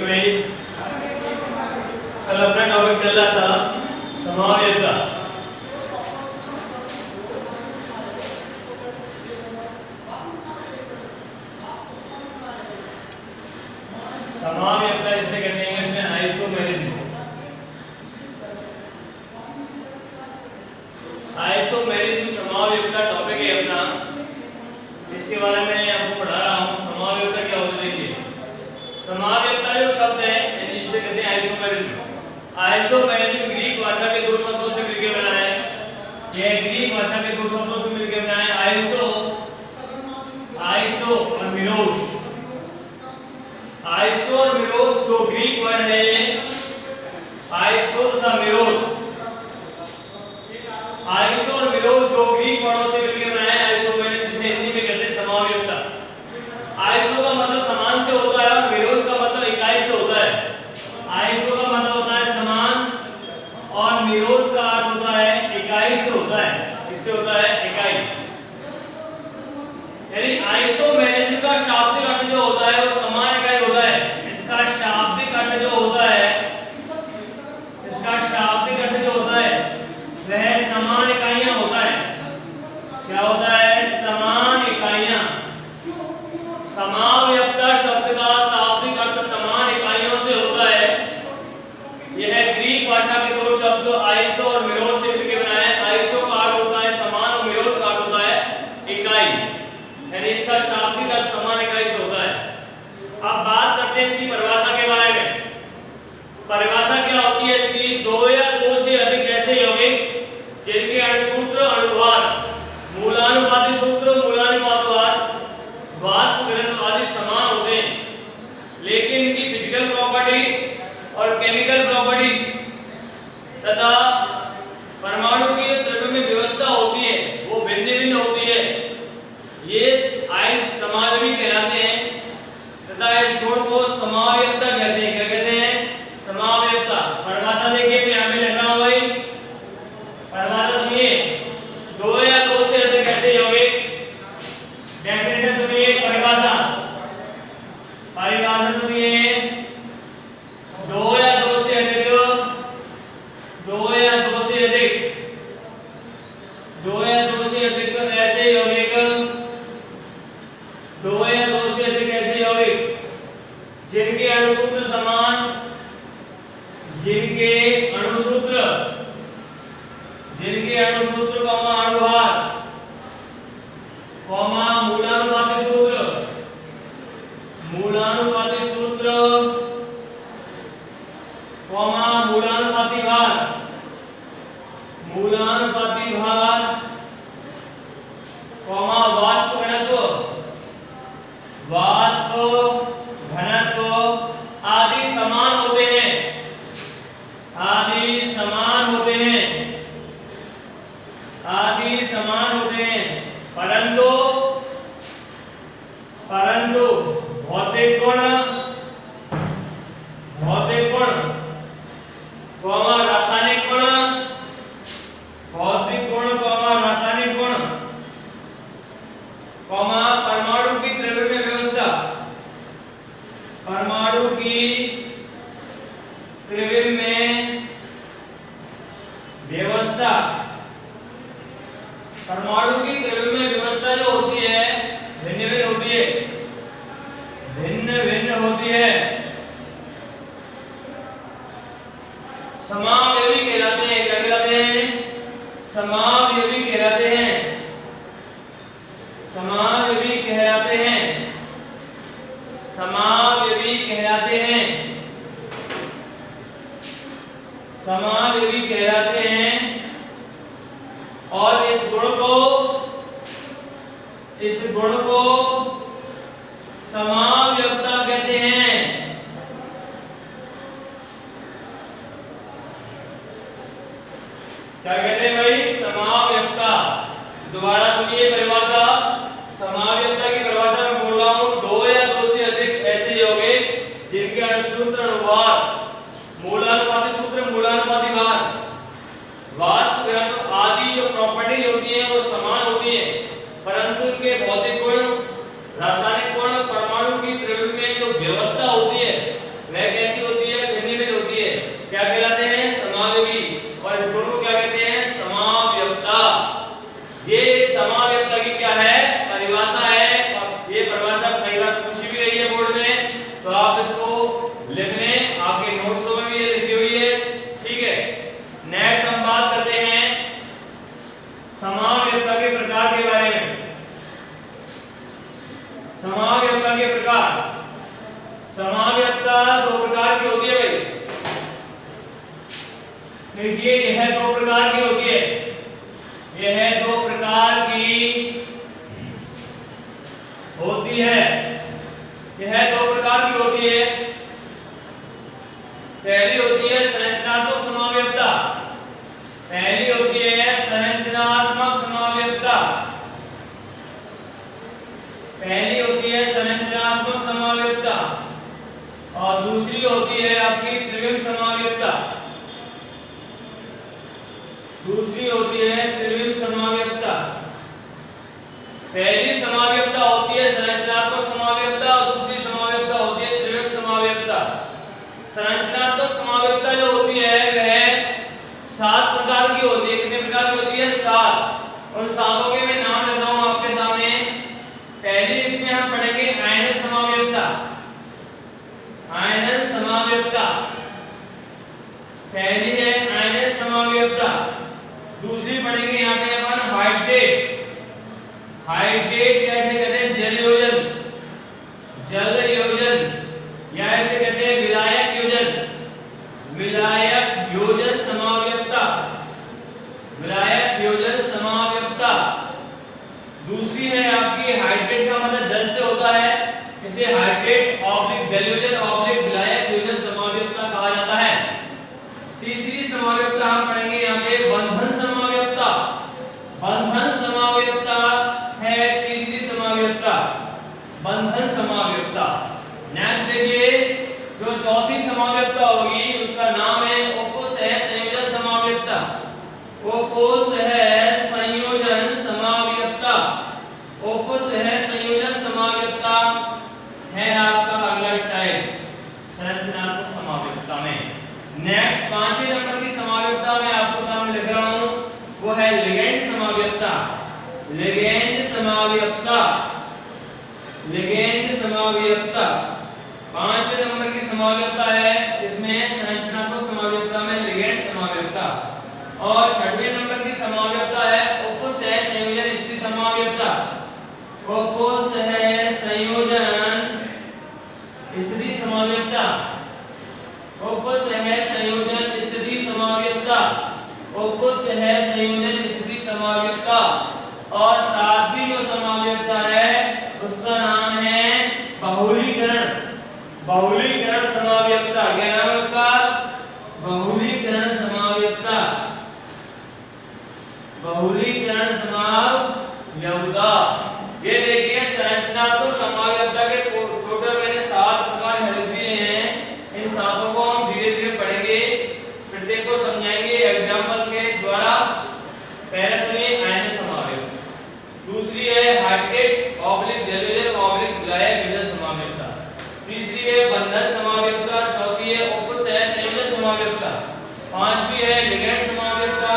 भाई, कल अपना टॉपिक चल रहा था समावयवता। समावयवता इसे कहते हैं इंग्लिश में आइसोमेरिज्म। आइसोमेरिज्म समावयवता टॉपिक है अपना, इसके बारे में आपको पढ़ा रहा हूँ। समावयवता क्या होता है? देखिए, समावयवता जो शब्द है इसे कहते हैं आइसोमेरिज्म। आइसोमेरिज्म ग्रीक भाषा के दो शब्दों से मिलकर बना है। यह ग्रीक भाषा के दो शब्दों से मिलकर बना है, आइसो और मिरोस। आइसो और मिरोस दो ग्रीक वर्ड है, आइसो तथा मिरोस। आइसो और मिरोस दो ग्रीक वर्डों से मिलकर बना है आइसोमेरिज्म, जिसे हिंदी में कहते हैं समावयवता। आइसो का मतलब समान से होता है और मिरोस का मतलब इकाई से होता है। आइसो का मतलब होता है समान और मिरोस का अर्थ होता है इकाई से होता है। इससे होता है इकाई। यानी आइसोमेरिज्म का शाब्दिक अर्थ जो होता है वो समान इकाई होता है। इसका शाब्दिक अर्थ जो होता है, इसका शाब्दिक अर्थ जो होता है वह समान इकाइयां होता है। क्या होता है? समान इकाइयां। समावयवता शब्द का शाब्दिक अर्थ समान इकाइयों से होता है। यह ग्रीक भाषा के दो शब्द आइसो और मिरोस से मिलकर बना है। आइसो का अर्थ होता है समान और मिरोस का अर्थ होता है इकाई। यानी इसका शाब्दिक अर्थ समान इकाई से होता है। अब बात करते हैं इसकी परिभाषा के बारे में। परिभाषा क्या होती है इसकी? दो या दो से अधिक ऐसे यौगिक जिनके अणुसूत्र अणुभार, मूलानुपाती सूत्र, मूलानुपातभार, वाष्प घनत्व आदि समान होते हैं, लेकिन इनकी फिजिकल प्रॉपर्टीज और केमिकल प्रॉपर्टीज तथा परमाणु की द्रव्य में व्यवस्था होती है वो भिन्न भिन्न होती है। ये आइस समावयवी कहलाते हैं तथा इस गुण को समावयवता कहते हैं। क्या कहते हैं? समावयवता। परिभाषा देखिए, मैं यहां पे लिख रहा हूं भाई। परिभाषा सुनिए, दो या दो से अधिक ऐसे यौगिक। डेफिनेशन सुनिए, परिभाषा। परिभाषा सुनिए, दो या दो से अधिक, दो या दो से अधिक, दो या दो से अधिक ऐसे यौगिक, दो या दो से अधिक ऐसे यौगिक जिनके अणुसूत्र समान, जिनके अणुसूत्र, जिनके अणुसूत्र कॉमा अणुभार कॉमा मूलानुपाती सूत्र, मूलानुपाती सूत्र कॉमा मूलानुपाती भार, मूलानुपाती भार कॉमा वाष्प घनत्व, वाष्प घनत्व आदि समान होते हैं, आदि समान होते हैं, आदि समान होते हैं। परंतु भौतिक गुण, भौतिक गुण कॉमा रासायनिक गुण, भौतिक गुण कॉमा रासायनिक गुण कॉमा परमाणु की द्रव्य में व्यवस्था, परमाणु की द्रव्य में व्यवस्था, परमाणु की द्रव्य में व्यवस्था जो होती है भिन्न भिन्न होती है, भिन्न भिन्न होती है। समावयवी कहलाते हैं। क्या कहलाते हैं? समावयवी कहलाते हैं, समावयवी कहलाते हैं, समावयवी कहलाते हैं, समावयवी कहलाते हैं। और इस गुण को समावयवता कहते हैं। क्या कहते हैं भाई? समावयवता। दोबारा सुनिए परिभाषा। समावयवता की परिभाषा में बोल रहा हूं, दो या दो से अधिक ऐसे यौगिक जिनके अणुसूत्र अणुभार, मूलानुपाती सूत्र, मूलानुपाती भार, वाष्प घनत्व आदि जो प्रॉपर्टीज होती है वो समान होती है, परंतु उनके भौतिक गुण, रासायनिक गुण, परमाणु की द्रव्य में जो व्यवस्था होती है वह लिख लें, आपके नोट्सों में भी ये लिखी हुई है, ठीक है। नेक्स्ट हम बात करते हैं समाव्यवस्था के प्रकार के बारे में। समाव्यवस्था के प्रकार, समाव्यवस्था दो प्रकार की होती है भाई। देखिए यह दो प्रकार की होती है, यह दो प्रकार की होती है, यह दो प्रकार की होती है। पहली होती है संरचनात्मक समाव्यवस्था, पहली होती है संरचनात्मक समाव्यवस्था, पहली होती है संरचनात्मक समाव्यवस्था, और दूसरी होती है आपकी त्रिविम समाव्यवस्था, दूसरी होती है त्रिविम समाव्यवस्था। पहली समाव्यवस्था होती है संरचनात्मक समाव्यवस्था और दूसरी समाव्यवस्था होती है त्रिविम समाव्यवस्था। संरचनात्मक समाव्यवस्था जो होती है वह 7 प्रकार की होती है। कितने प्रकार की होती है? 7। उन 7 के मैं नाम लेता हूं आपके सामने। पहली इसमें हम पढ़ेंगे आयनन समाव्यवस्था, आयनन समाव्यवस्था पहली है आयनन समाव्यवस्था। दूसरी पढ़ेंगे यहाँ पे अपन हाइड्रेट, हाइड्रेट या ऐसे कहते हैं जल योजन, जल योजन या ऐसे कहते हैं विलायक योजन, विलायक योजन समाव्यवस्था, विलायक योजन समाव्यवस्था। दूसरी है आपकी हाइड्रेट का मतलब जल से होता है, इसे हाइड्रेट ऑब्लिक जल योजन ऑब्लिक विलायक योजन समाव्यवस्था कहा जाता है। तीसरी समाव्यवस्था हम पढ़ेंगे यहाँ पे बंधन समाव्यवस्था, बंधन समाव्यवस्था है तीसरी समाव्यवस्था, बंधन समाव्यवस्था। नेक्स्ट देखिए जो चौथी समाव्यवस्था होगी उसका नाम है उपसह संयोजन समाव्यवस्था, उपसह संयोजन समाव्यवस्था, उपसह संयोजन समाव्यवस्था है आपका अगला टाइप संरचनात्मक समाव्यवस्था में। नेक्स्ट 5वें नंबर की समाव्यवस्था मैं आपको सामने लिख रहा हूं, वो है लिगेंड समाव्यवस्था, लिगेंड समाव्यवस्था, लिगेंड समाव्यवस्था 5वें नंबर की समाव्यवस्था है। इसमें संरचनात्मक समाव्यवस्था में लिगेंड समाव्यवस्था। और 6वें नंबर की समाव्यवस्था है उपसह संयोजन स्थिति समाव्यवस्था, उपसह संयोजन स्थिति समाव्यवस्था, उपसह संयोजन स्थिति समाव्यवस्था, उपसह संयोजन स्थिति समाव्यवस्था। और 7वीं जो समाव्यवस्था है उसका नाम है बहुलीकरण, बहुलीकरण समाव्यवस्था। क्या नाम है उसका? बहुलीकरण समाव्यवस्था, बहुलीकरण समाव्यवस्था। ये देखिए संरचनात्मक समाव्यवस्था के टोटल मैंने 7 प्रकार लिख दिए हैं। इन 7 को हम धीरे धीरे पढ़ेंगे, प्रत्येक को समझाएंगे एग्जांपल के द्वारा। पहले सुनिए आयनन समाव्यवस्था, दूसरी है हाइड्रेट ऑब्लिक जल योजन ऑब्लिक विलायक योजन समाव्यवस्था, तीसरी है बंधन समाव्यवस्था, चौथी है उपसह संयोजन समाव्यवस्था, 5वीं है लिगेंड समाव्यवस्था,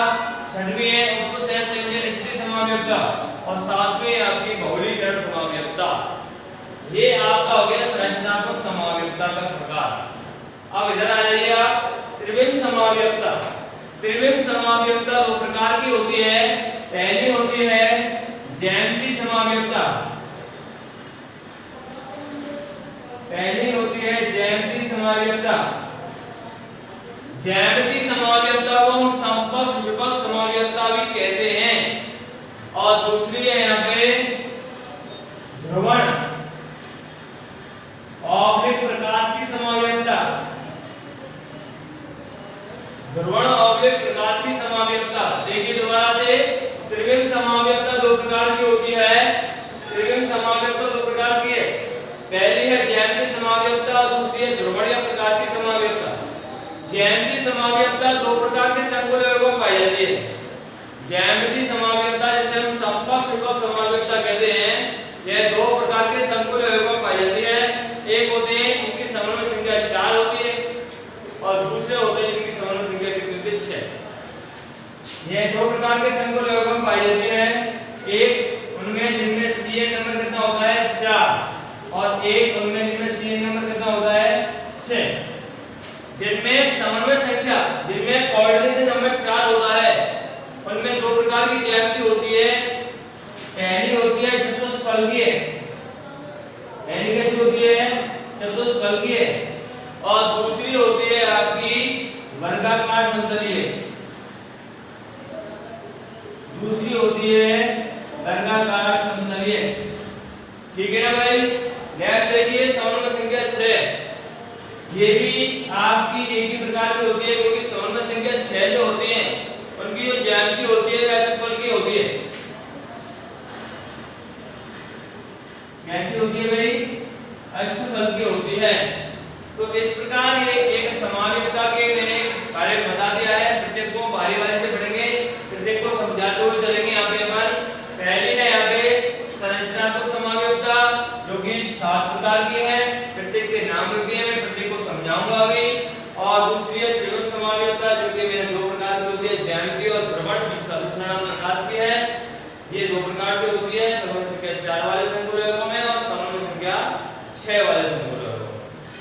6वीं है उपसह संयोजन स्थिति समाव्यवस्था और 7वीं आपकी बहुलीकरण समाव्यवस्था। ये आपका हो गया संरचनात्मक समाव्यवस्था का प्रकार। अब इधर आ जाइए आप, त्रिविम समाव्यवस्था। त्रिविम समाव्यवस्था 2 प्रकार की होती है। पहली होती है ज्यामितीय समाव्यवस्था, पहली होती है ज्यामितीय समाव्यवस्था। ज्यामितीय समाव्यवस्था को हम समपक्ष विपक्ष समाव्यवस्था भी कहते हैं। और दूसरी है यहाँ पे ध्रुवण ऑब्लिक प्रकाश की समाव्यवस्था, ध्रुवण ऑब्लिक प्रकाश की समाव्यवस्था। देखिए दोबारा से, त्रिविम समाव्यवस्था 2 प्रकार की होती है। त्रिविम समाव्यवस्था 2 प्रकार की है। पहली है ज्यामितीय समाव्यवस्था और दूसरी है ध्रुवण या प्रकाश की समाव्यवस्था। ज्यामितीय समाव्यवस्था 2 प्रकार के संकुल युग्म पाई जाती है। ज्यामितीय समाव्यवस्था जिसे हम समपक्ष विपक्ष समाव्यवस्था कहते हैं, यह 2 प्रकार के संकुल युग्म पाई जाती है। एक होते हैं इनकी समरूप संख्या 4 होती है और दूसरे होते हैं जिनकी समरूप संख्या कितनी होती है? 6। यह 2 प्रकार के संकुल युग्म पाई जाती है। एक उनमें जिनमें Cn नंबर कितना होता है? 4 और एक उनमें जिनमें Cn नंबर कितना होता है? 6। जिनमें समन्वय संख्या, जिनमें कोऑर्डिनेशन नंबर 4 होता है, उनमें दो प्रकार की ज्यामिति होती है। पहली होती है चतुष्फलकीय, पहली कैसी होती है? चतुष्फलकीय, और दूसरी होती है आपकी वर्गाकार समतलीय। दूसरी होती है वर्गाकार समतलीय। ठीक है ना भाई? नेक्स्ट देखिए समन्वय संख्या 6। ये भी आपकी एक ही प्रकार की होती है, क्योंकि समन्वय संख्या 6 जो होती है उनकी जो ज्यामिति होती है वह अष्टफलकीय होती है। कैसी होती है भाई? अष्टफलकीय होती है। तो इस प्रकार ये एक समावेशिता के मैंने बारे में बता दिया है। प्रत्येक को बारी बारी से पढ़ेंगे, प्रत्येक को समझाते हुए चलेंगे। यहाँ पे अपन पहली है यहाँ पे संरचनात्मक समावेशिता, जो कि 7 प्रकार की है। प्रत्येक के नाम लिखे हैं, मैं प्रत्येक को समझाऊंगा अभी। और दूसरी है त्रिभुज समावेशिता, जो कि मैंने 2 प्रकार की होती है, ज्यामिति और भ्रमण, जिसका दूसरा नाम प्रकाश की है। ये 2 प्रकार से होती है, समन्वय संख्या 4 वाले समकोण में और समन्वय संख्या 6 वाले समकोण।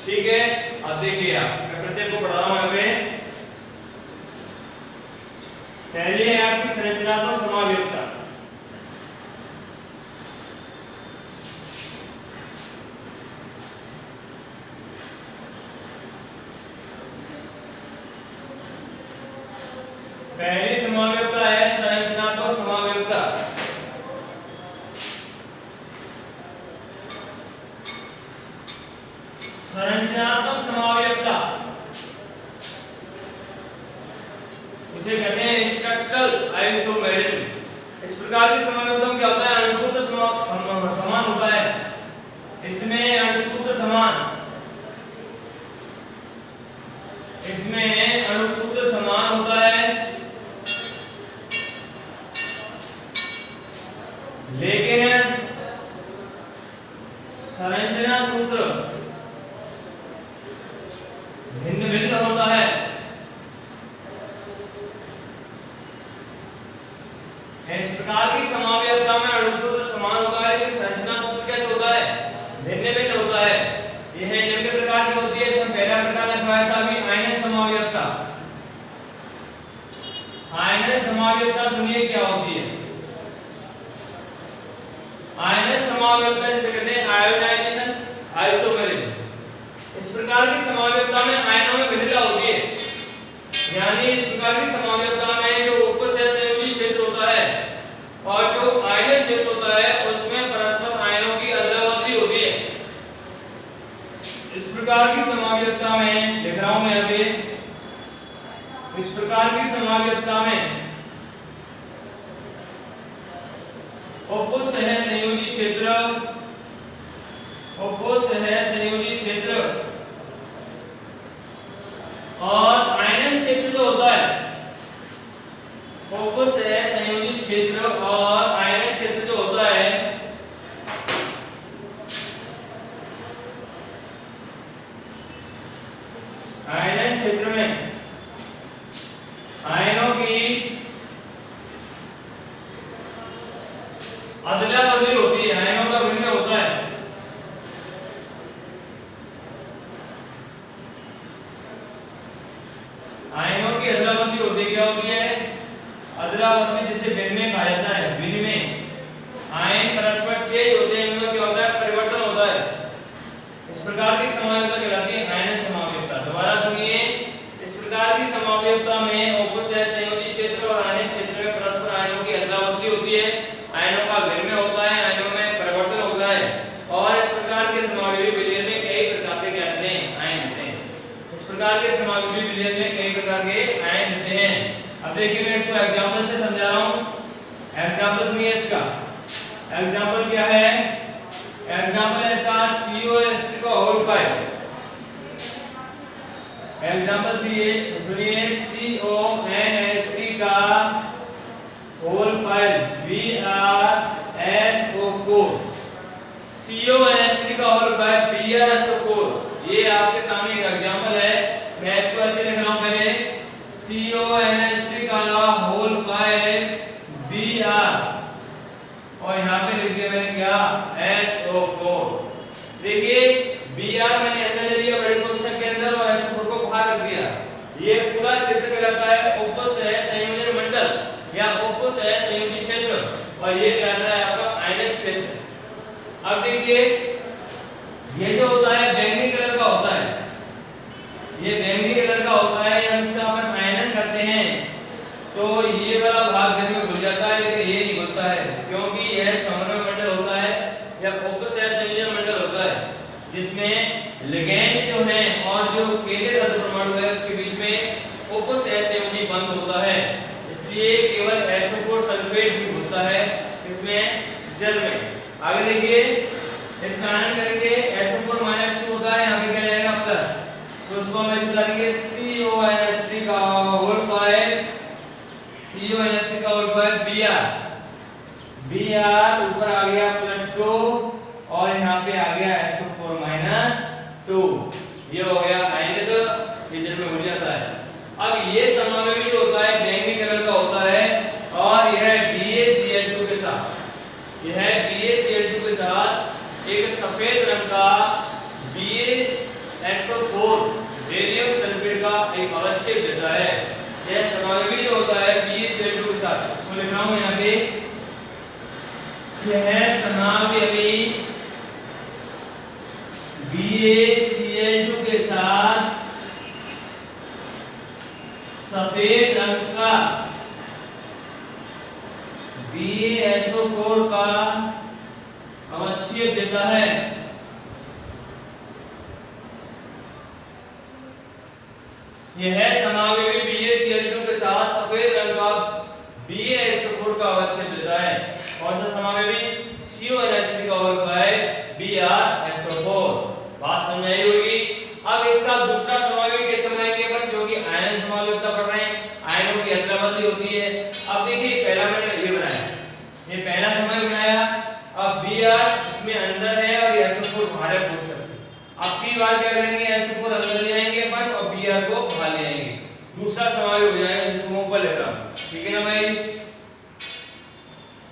ठीक है, अब देखिए आप, मैं प्रत्येक को पढ़ा रहा हूं यहाँ पे। पहली है आपकी संरचनात्मक समावेशिता। पहली समावेशिता है संरचनात्मक समावेशिता। संरचनात्मक समावेशिता इसे कहते हैं स्ट्रक्चरल आइसोमेरिज्म। इस प्रकार की समावेशिता में क्या होता है? अणुसूत्र समान होता है। इसमें अणुसूत्र समान, इसमें अणुसूत्र समान होता है, लेकिन संरचना सूत्र भिन्न भिन्न होता है। इस प्रकार की समावेशिता में अणुसूत्र समान होता है, लेकिन संरचना सूत्र कैसे होता है? भिन्न भिन्न होता है। यह निम्न प्रकार की होती है। इसमें पहला प्रकार लिखवाया था अभी आयनन समावेशिता। आयनन समावेशिता सुनिए क्या होती है। आयनन समावेशिता जिसे कहते हैं आयोनाइजेशन आइसोमेरिज्म। इस प्रकार की समावेशिता में आयनों में भिन्नता होती है, यानी इस प्रकार की समावेशिता में जो उपसहसंयोजी क्षेत्र होता है और जो आयनन क्षेत्र होता है उसमें परस्पर आयनों की अदला-बदली होती है। इस प्रकार की समावेशिता में लिख रहा हूं मैं अभी, इस प्रकार की समावेशिता में उपसहसंयोजी क्षेत्र, उपसहसंयोजी क्षेत्र और आयनन क्षेत्र जो होता है, उपसहसंयोजी क्षेत्र और आयनन क्षेत्र जो होता है, आयनन क्षेत्र में आयनों की अदला बदली होती है, आयनों का भिन्न होता है। आयनों की अदला बदली होती है। क्या होती है? अदला बदली जिसे विनिमय कहा जाता है। विनिमय, आयन परस्पर चेंज होते हैं, इनमें क्या होता है? परिवर्तन होता है। इस प्रकार की समावेशिता कहलाती है आयनन समावेशिता। दोबारा सुनिए, इस प्रकार की समावेशिता में उपसहसंयोजी क्षेत्र और आयनन क्षेत्र में परस्पर आयनों की अदला बदली होती है, आयनों का विनिमय होता है, आयनों में परिवर्तन होता है। और इस प्रकार के समावेशी विलयन में कई प्रकार के क्या होते हैं? आयन होते हैं। इस प्रकार के समावेशी विलयन में कई प्रकार के आयन होते हैं। अब देखिए मैं इसको एग्जांपल से समझा रहा हूं। एग्जांपल सुनिए इसका। एग्जांपल क्या है? एग्जांपल है इसका COS3 का होल 5। एग्जांपल सुनिए CONH3 का होल 5 BrSO4। CONH3 का होल 5 BrSO4। ये आपके सामने एक एग्जांपल है। मैं इसको ऐसे लिख रहा हूं पहले CONH3 का होल 5 Br और यहाँ पे लिख दिया मैंने क्या? SO4। देखिए Br मैंने अंदर ले लिया बड़े कोष्ठक के अंदर और SO4 को बाहर रख दिया। ये पूरा क्षेत्र कहलाता है उपसह संयोजन मंडल या उपसह संयोजी क्षेत्र, और ये कहता है आपका आयनन क्षेत्र। अब देखिए ये जो होता है बैंगनी कलर का होता है, ये बैंगनी कलर का होता है, हम इसका अपन आयनन करते हैं तो ये वाला भाग जल में घुल जाता है, लेकिन ये नहीं घुलता है क्योंकि यह समन्वय मंडल होता है या उपसह संयोजन मंडल होता है, जिसमें लिगैंड जो है और जो केंद्रीय धातु परमाणु है उसके बीच में उपसह संयोजी बंध होता है, इसलिए केवल SO4 सल्फेट ही होता है इसमें जल में। आगे देखिए इसका आयनन करेंगे, SO4 -2 होता है, यहाँ पे क्या जाएगा प्लस, तो उसको हम ऐसे करेंगे CONH3 का होल 5, CONH3 का होल 5 Br ऊपर आ गया +2 और यहाँ पे आ गया SO4 -2, ये हो गया आयनित, ये जल में घुल जाता है। अब ये समावेशी जो होता है बैंगनी कलर का होता है और यह BaCl2 के साथ, यह BaCl2 के साथ एक सफेद रंग का BaSO4 बेरियम सल्फेट का एक अवच्छेद देता है। यह समावेशी जो होता है BaCl2 के साथ, इसको लिख रहा हूं यहाँ पे, यह समावेशी BaCl2 के साथ सफेद रंग का BaSO4 का अवच्छेद देता है। यह समावेशी BaCl2 के साथ सफेद रंग का BaSO4 का अवच्छेद देता है। कौन सा समावेशी? CONH3 का होल 5 BrSO4। बात समझ आई होगी। अब इसका दूसरा समावेशी कैसे बनाएंगे अपन, क्योंकि आयन समावेशिता पढ़ रहे हैं, आयनों की अदला-बदली होती है। अब देखिए पहला मैंने ये बनाया, ये पहला समावेशी बनाया, अब Br इसमें अंदर है और SO4 बाहर है पोस्टर से। अब की बार क्या करेंगे, SO4 अंदर ले आएंगे अपन और Br को बाहर ले आएंगे, दूसरा समावेशी हो जाएगा, जिसको मैं ऊपर लिख रहा हूं, ठीक है ना भाई,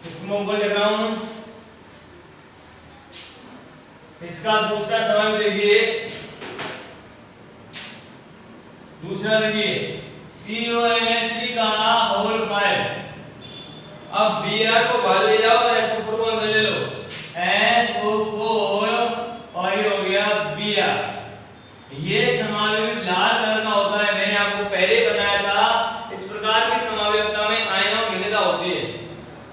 इसको मैं ऊपर लिख रहा हूं। इसका दूसरा समावेशी देखिए, दूसरा देखिए CONH3 का होल 5, अब Br को बाहर ले जाओ और SO4 को अंदर ले लो, SO4 और ये हो गया Br। ये समावेशी लाल कलर का होता है, मैंने आपको पहले बताया था। इस प्रकार की समावेशिता में आयनों भिन्नता होती है।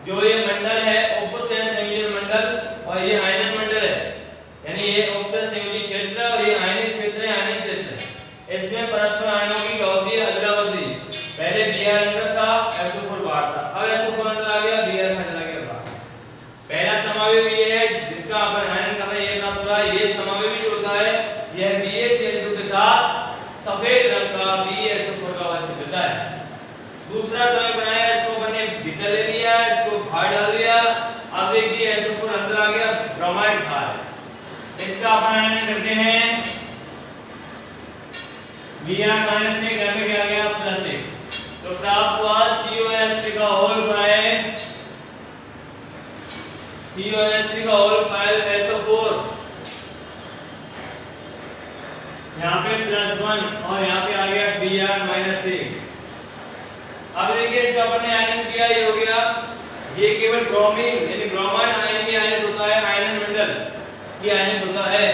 जो ये मंडल है उपसह संयोजन मंडल और ये आयनन मंडल है, यानी ये उपसह संयोजी क्षेत्र और ये आयनिक क्षेत्र है, आयनिक क्षेत्र। इसमें परस्पर आयनों की क्या होती है, अदला-बदली। पहले Br अंदर था, SO4 बाहर था, अब SO4 अंदर आ गया, Br अंदर आ गया बाहर। पहला समावेशी ये है जिसका अपन आयन कर रहे हैं, ये ना पूरा, ये समावेशी जो होता है यह BaCl2 के साथ सफेद रंग का BaSO4 का अवच्छेद देता है। दूसरा समावेशी बनाया, इसको अपन ने भीतर ले लिया, इसको बाहर डाल दिया। अब देखिए SO4 अंदर आ गया, ब्रोमाइड बाहर, इसका अपन आयन करते हैं, Br माइनस 1 यहाँ पे क्या आ गया +1, तो प्राप्त हुआ CONH3 का होल 5, CONH3 का होल 5 SO4, यहाँ पे +1 और यहाँ पे आ गया Br माइनस 1। अब देखिए इसका अपन ने आयन किया, ये हो गया, ये केवल ब्रोमीन यानी ब्रोमाइड आयन की आयन होता है, आयनन मंडल की आयन होता है।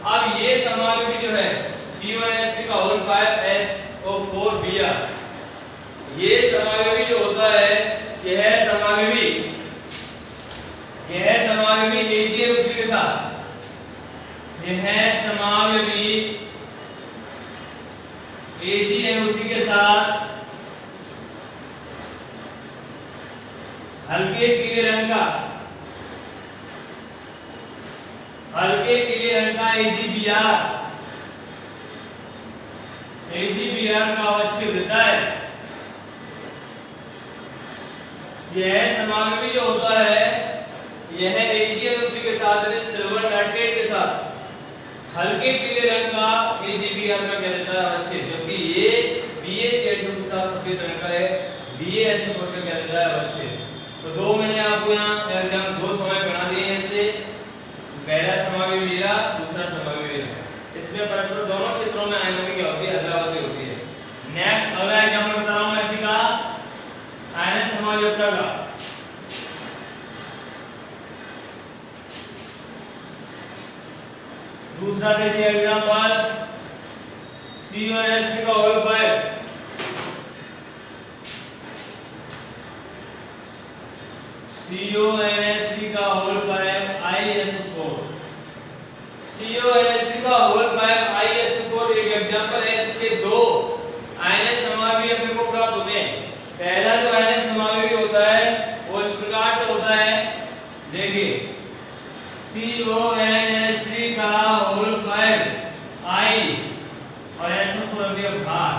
अब ये समावेशी जो है CONH3 का होल 5 SO4 Br, ये समावेशी जो होता है यह समावेशी AgNO3 के साथ, यह समावेशी AgNO3 के साथ हल्के पीले रंग का AgBr का अवच्छेद देता है। यह समावेशी जो होता है यह AgNO3 के साथ यानी सिल्वर नाइट्रेट के साथ हल्के पीले रंग का AgBr का क्या देता है अवच्छेद, जबकि ये BaCl2 के साथ सफेद रंग का है BaSO4 का क्या देता है अवच्छेद। तो दो मैंने आपको यहाँ एग्जाम दो समय बना दिए हैं, इससे पहला समावेशी मेरा, दूसरा समावेशी मेरा। इसमें परस्पर दोनों क्षेत्रों में आयनों की क्या होती है, अदला-बदली होती है। नेक्स्ट अगला एग्जांपल बता रहा हूं इसी का आयनन समायोजकता का। दूसरा देखिए एग्जांपल C1H3 का होल 5 CONH3 का होल 5 ISO4 CONH3 का होल 5 ISO4 एक एग्जांपल है जिसके दो आयनन समावयवी अपने को प्राप्त होते हैं। पहला जो आयनन समावयवी होता है वो इस प्रकार से होता है, देखिए CONH3 का होल 5 I और SO4 के भार।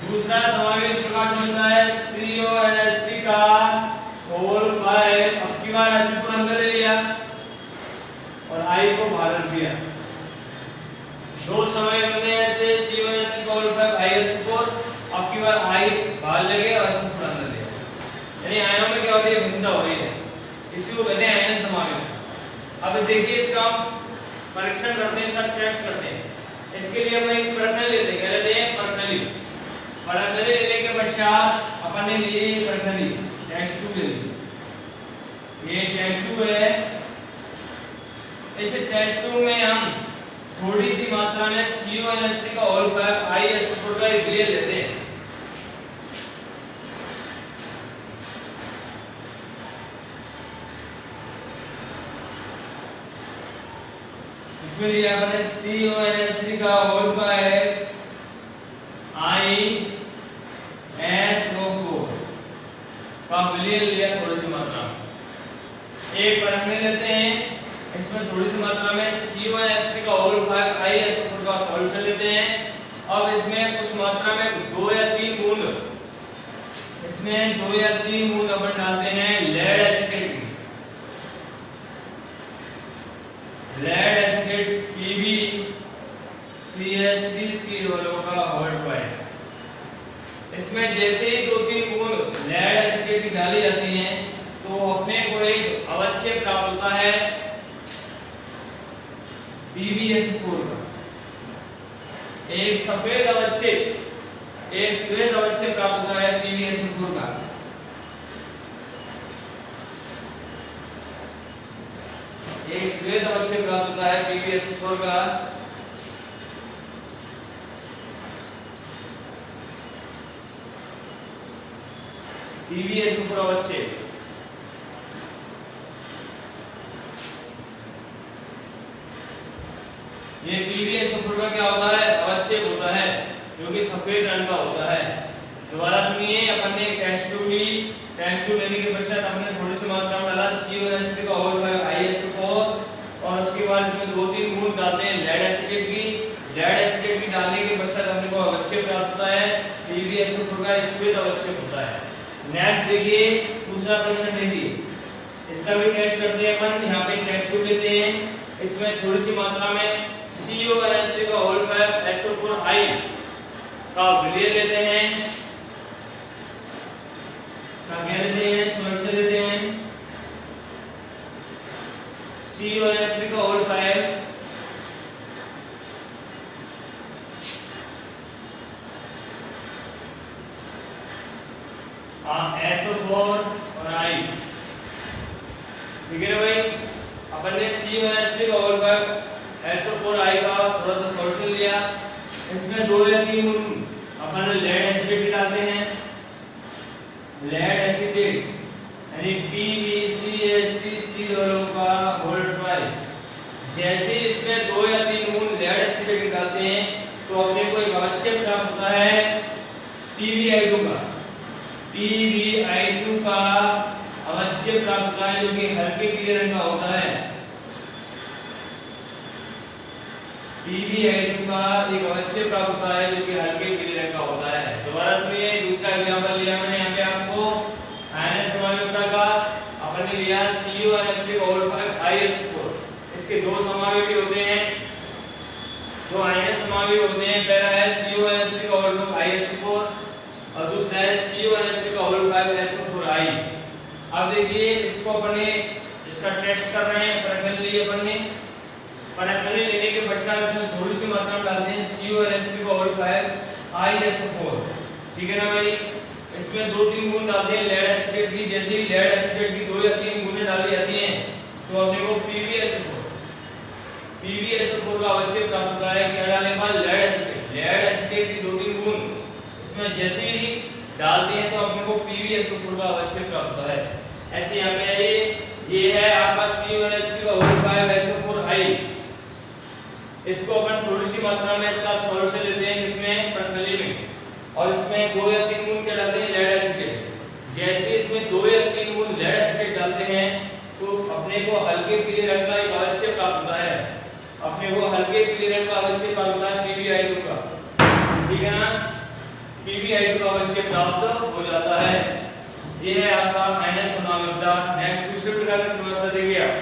दूसरा समावयवी इस प्रकार से होता है CONH3 का होल 5 अब की बार SO4 अंदर ले लिया और I को बाहर रख दिया। दो समावयवी बनते हैं ऐसे CONH3 का होल 5 ISO4 अब की बार I बाहर ले गया और SO4 अंदर ले गया, यानी आयनों में क्या हो रही है, भिन्नता हो रही है। इसी को कहते हैं आयनन समावयवी। अब देखिए इसका हम परीक्षण करते हैं, इसका टेस्ट करते हैं। इसके लिए हम एक प्रश्न लेते हैं, क्या लेते हैं, प्रश्न लेने के पश्चात अपन ने लिए प्रश्न टेस्ट 2 ले लिए। ये टेस्ट 2 है, इस टेस्ट 2 में हम थोड़ी सी मात्रा में CONH3 का होल 5 ISO4 का विलयन लेते हैं। इसमें लिया अपने CONH3 का होल 5 ISO4 का विलयन लिया थोड़ी सी मात्रा में। एक परख में लेते हैं, इसमें थोड़ी सी मात्रा में CONH3 का होल 5 ISO4 का सॉल्यूशन लेते हैं। अब इसमें कुछ मात्रा में 2 या 3 बूंद, इसमें 2 या 3 बूंद अपन डालते हैं लेड एसिटेट की। लेड एसिटेट PbCH3COO का होल 5। इसमें जैसे ही 2-3 बूंद लेड एसिटेट की डाली जाती हैं तो अपने को एक अवच्छेद प्राप्त होता है PbSO4 का। एक सफेद अवच्छेद प्राप्त होता है PbSO4 का। एक श्वेत अवच्छेद प्राप्त होता है PbSO4 का। PbSO4 अवच्छेद ये PbSO4 का क्या होता है, अवच्छेद होता है जो कि सफेद रंग का होता है। दोबारा सुनिए, अपन ने टेस्ट ट्यूब ली, टेस्ट ट्यूब लेने के पश्चात हमने थोड़ी सी मात्रा में डाला CONH3 का होल 5 ISO4 और उसके बाद इसमें 2-3 बूंद डालते हैं लेड एसिटेट की। लेड एसिटेट की डालने के पश्चात हमने को अवच्छेद प्राप्त होता है PbSO4 का श्वेत अवच्छेद होता है। नेक्स्ट देखिए दूसरा प्रश्न देखिए, इसका भी टेस्ट करते हैं अपन। यहाँ पे टेस्ट ट्यूब लेते हैं, इसमें थोड़ी सी मात्रा में CONH3 का होल 5 SO4I का विलयन लेते हैं, सॉल्यूशन लेते हैं CONH3 का होल 5 SO4 और I। ठीक है भाई, अपन ने CONH3 का होल 5 SO4I का थोड़ा सा सॉल्यूशन लिया, इसमें 2 या 3 अपन लेड एसिटेट डालते हैं। लेड एसिटेट यानी PbCH3COO का होल 5। जैसे इसमें 2 या 3 बूंद लेड एसिटेट डालते हैं तो अपने को एक अवच्छेद प्राप्त होता है PbI2 का। PbI2 का अवच्छेद प्राप्त होता है जो कि हल्के पीले रंग का होता है। PbI2 का एक अवच्छेद प्राप्त होता है जो कि हल्के पीले रंग का होता है। दोबारा सुनिए, दूसरा एग्जांपल लिया मैंने यहाँ पे आपको आयनन समायोजकता का। अपन ने लिया CONH3 का होल 5 ISO4। इसके दो समावयवी होते हैं, दो आयनन समावयवी होते हैं। पहला है CONH3 का होल 5 ISO4 और दूसरा है CONH3 का होल 5 SO4I। अब देखिए इसको अपन ने इसका टेस्ट कर रहे हैं, प्रश्न लिए अपन ने। प्रश्न लेने के पश्चात इसमें थोड़ी सी मात्रा में डालते हैं CONH3 का होल 5 ISO4, ठीक है ना भाई। इसमें 2-3 बूंद डालते हैं लेड एसीटेट की, जैसे ही लेड एसीटेट की 2 या 3 बूंदें डाली जाती हैं तो अपने को PbSO4 का आवश्यक प्राप्त होता है। क्या डालने पर लेड एसीटेट की 2-3 बूंद इसमें जैसे ही डालते हैं तो अपने को PbSO4 का आवश्यक प्राप्त होता है। ऐसे यहाँ पे आइए, ये है आपका C1H3O5SO4I। इसको अपन थोड़ी सी मात्रा में इसका सॉल्यूशन लेते हैं इसमें प्रणाली में, और इसमें 2 या 3 बूंद क्या डालते हैं लेड एसीटेट। जैसे इसमें 2 या 3 बूंद लेड एसीटेट डालते हैं तो अपने को हल्के पीले रंग का एक आवश्यक प्राप्त होता है, अपने को हल्के पीले रंग का आवश्यक प्राप्त होता है PbI2 का, ठीक है ना। PbI2 का आवश्यक प्राप्त हो जाता है। ये है आपका फाइनल संभाव्यता। नेक्स्ट दूसरे प्रकार की संभाव्यता देखिए आप।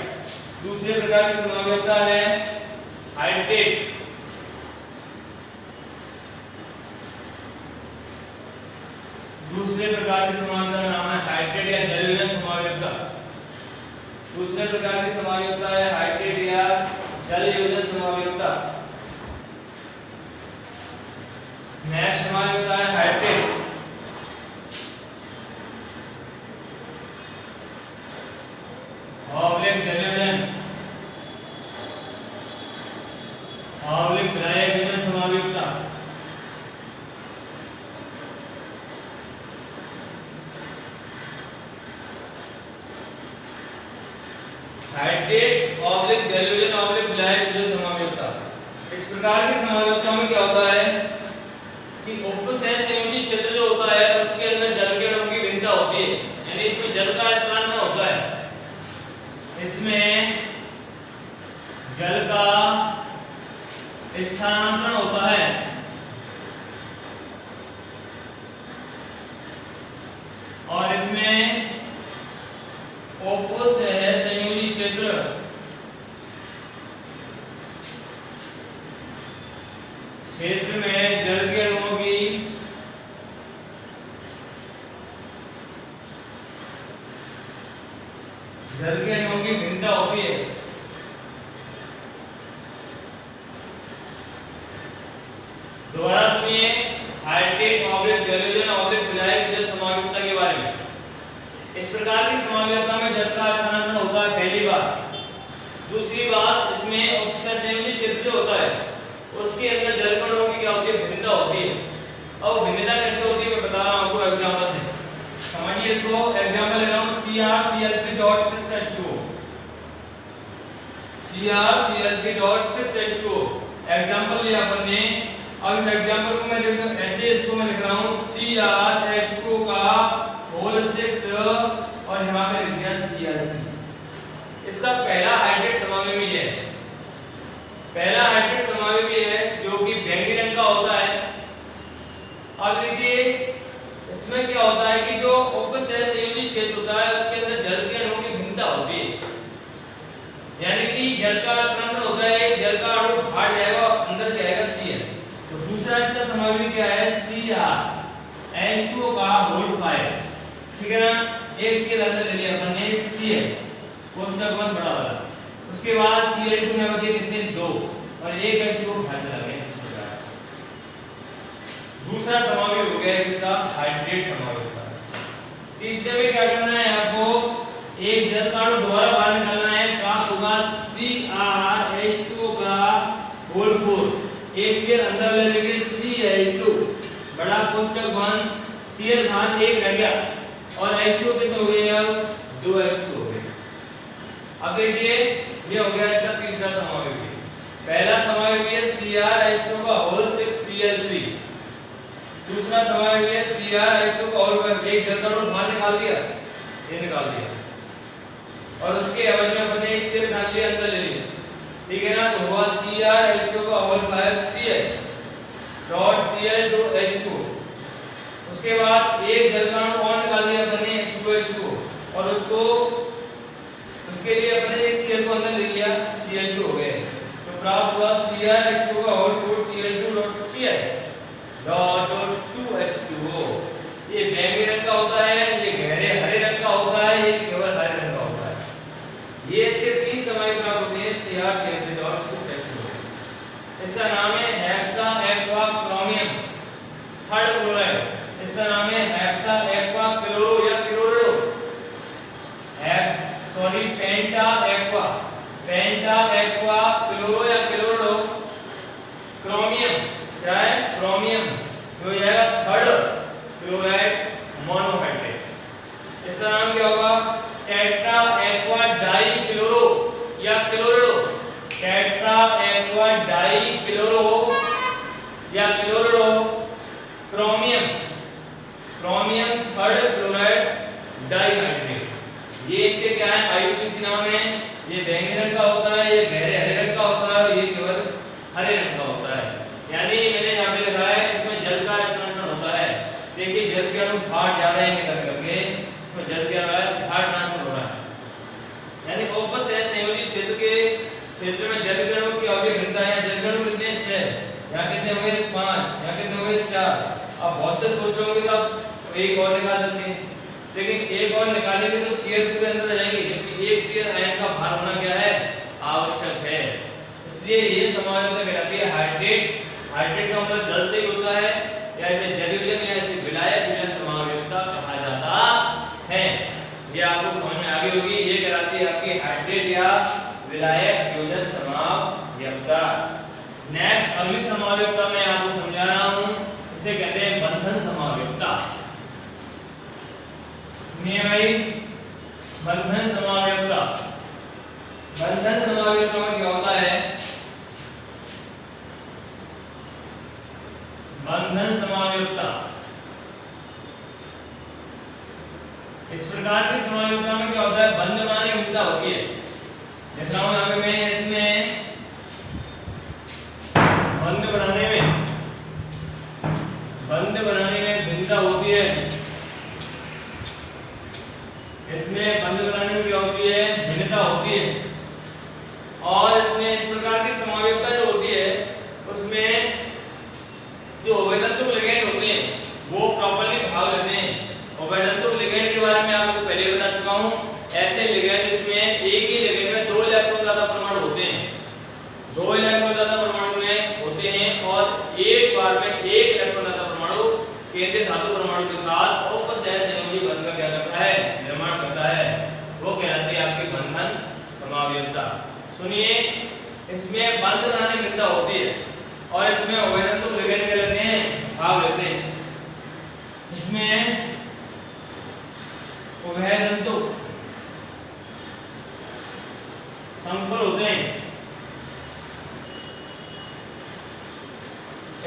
दूसरे प्रकार की संभाव्यता है हाइड्रेट। दूसरे प्रकार की संभाव्यता का नाम है हाइड्रेट या जलविलयन संभाव्यता। दूसरे प्रकार की संभाव्यता है हाइड्रेट या जलविलयन संभाव्यता। नेक्स्ट संभाव्यता है हाइड्रेट। ऑब्लिक जलविलयन, ऑब्लिक जलविलयन संभाव्यता। हाइड्रेट ऑब्लिक जलविलयन ऑब्लिक जलविलयन संभाव्यता। इस प्रकार की संभाव्यता में क्या होता है कि उपसतह संयोजी क्षेत्र जो होता है उसके अंदर जल के अणुओं की भिन्नता होती है, यानी इसमें जल का स्थानांतरण होता है। इसमें जल का स्थानांतरण होता है, और इसमें उपसतह संयोजी क्षेत्र में जल के अणुओं की भिन्नता होती है। दोबारा सुनिए हाइड्रेट ऑब्लिक जलविलयन ऑब्लिक विलायक संभाव्यता के बारे में। इस प्रकार की संभाव्यता में जल का स्थानांतरण होता है पहली बात। दूसरी बात, इसमें उपसतह संयोजी क्षेत्र जो होता है उसके अंदर जल कणों की क्या होती है भिन्नता होती है। अब भिन्नता कैसे होती है मैं बता रहा हूं आपको एग्जांपल से, समझिए इसको। एग्जांपल ले रहा हूं CrCl3.6H2O, CrCl3.6H2O एग्जांपल लिया अपन ने। अब इस एग्जांपल को मैं देखो ऐसे, इसको मैं लिख रहा हूं CrH2O का होल 6 और यहां पे लिख दिया Cl3। इसका पहला हाइड्रेट समावेशी है, पहला हाइड्रेट समावेशी है जो कि बैंगनी रंग का होता है। अब देखिए इसमें क्या होता है कि जो उपसतह संयोजी क्षेत्र होता है उसके अंदर जल के अणुओं की भिन्नता होती है, यानी कि जल का स्थानांतरण होता है, एक जल का अणु बाहर जाएगा अंदर जाएगा Cl। तो दूसरा इसका समावेशी क्या है CrH2O का होल 5, ठीक है ना। एक Cl अंदर ले लिया अपन ने Cl कोष्ठक 1 बड़ा वाला, उसके बाद Cl2 में बचे कितने 2 और एक H2O बाहर चला गया। इस प्रकार दूसरा समावेश हो गया इसका हाइड्रेट समावेश। तीसरे में क्या करना है आपको, एक जल का अणु दोबारा बाहर निकालना है, प्राप्त होगा CrH2O का होल 4। एक Cl अंदर ले लेंगे Cl2 बड़ा कोष्ठक 1, Cl बाहर एक रह गया और H2O कितने हो गए, अब 2 H2O हो गए। अब देखिए ये हो गया इसका तीसरा समावेशी। पहला समावेशी है CrH2O का होल 6 Cl3, दूसरा समावेशी है CrH2O का होल 1, एक जल का अणु बाहर निकाल दिया, ये निकाल दिया, और उसके एवज में अपन एक Cl निकाल लिया अंदर ले लिया, ठीक है ना। तो हुआ CrH2O का होल 5 Cl डॉट Cl2H2। उसके बाद एक जल का अणु और निकाल दिया अपन ने H2O, और उसके लिए अपन ने एक Cl को अंदर ले लिया, Cl2 हो गए। तो प्राप्त हुआ CrH2O का whole 4 Cl2 dot Cl dot 2H2O। ये बैंगनी रंग का होता है, ये गहरे हरे रंग का होता है, ये केवल हरे रंग का होता है। ये इसके तीन समावेश प्राप्त होते हैं CrCl3 डॉट 6H2O। इसका नाम है hexa aqua chromium, third chloride, इसका नाम है हेक्सा एक्वा क्लोरो या क्लोरो, पेंटा एक्वा, पेंटा एक्वा क्लोरो या क्लोरो। क्रोमियम क्या है, क्रोमियम जो जाएगा थर्ड क्लोराइड मोनोहाइड्रेट, इसका नाम क्या होगा, टेट्रा एक्वा डाई क्लोरो या chloro, tetra aqua di chloro या chloro. Chromium, chromium third chloride dihydrate, ये इनके क्या है, IUPAC नाम है। ये बैंगनी रंग का होता है, ये गहरे हरे रंग का होता है, ये केवल हरे रंग का होता है। यानी मैंने यहाँ पे लिखा है इसमें जल का स्थानांतरण होता है। देखिए जल के अणु बाहर जा रहे हैं निकल करके, इसमें जल क्या हो रहा है, बाहर ट्रांसफर हो रहा है। यानी ऑपस है संयोजी क्षेत्र के क्षेत्र में जल के अणु की आवधिक घनता है, जल के अणु कितने हैं, 6, यहाँ कितने हुए 5, यहाँ कितने हुए 4। अब बहुत से सोच रहे होंगे साहब एक और निकाल सकते हैं, लेकिन एक और निकालेंगे तो शेयर के अंदर आ जाएंगे, क्योंकि एक शेयर आयन का भार होना क्या है, आवश्यक है। इसलिए ये समायोजकता कहलाती है हाइड्रेट। हाइड्रेट का मतलब जल से ही होता है, या इसे जलयोजन या इसे विलायक विलयन समायोजकता कहा जाता है। ये आपको समझ में आ गई होगी, ये कहलाती है आपकी हाइड्रेट या विलायक योजन समायोजकता। नेक्स्ट अगली समायोजकता मैं आपको समझा रहा हूं, इसे कहते हैं बंधन समायोजकता। भाई बंधन समायोजकता, बंधन समायोजकता में क्या होता है, बंधन समायोजकता इस प्रकार की समायोजकता में क्या होता है, बंध बनाने की विधा होती है। देखता हूं यहाँ पे मैं इसमें बंध बनाने में भिन्नता होती है, इसमें बंध बनाने में क्या होती है, भिन्नता होती है। और इसमें इस प्रकार की समायोजकता जो होती है उसमें जो उभयतंतुक लिगैंड होते हैं वो प्रॉपर्ली भाग लेते हैं। उभयतंतुक लिगैंड के बारे में आपको पहले बता चुका हूं। ऐसे लिगैंड जिसमें एक ही लिगैंड में 2 इलेक्ट्रॉन ज्यादा परमाणु होते हैं, 2 इलेक्ट्रॉन ज्यादा परमाणु में होते हैं, और एक बार में 1 इलेक्ट्रॉन ज्यादा परमाणु केंद्रीय धातु परमाणु के साथ उपसहज संयोजी बंध का क्या करता है, निर्माण करता है, वो कहलाती है आपकी बंधन समायोजकता। सुनिए, इसमें बंध बनाने में भिन्नता होती है और इसमें उभयतंतुक लिगैंड क्या लेते हैं, भाग लेते हैं। इसमें उभयतंतुक संकुल होते हैं,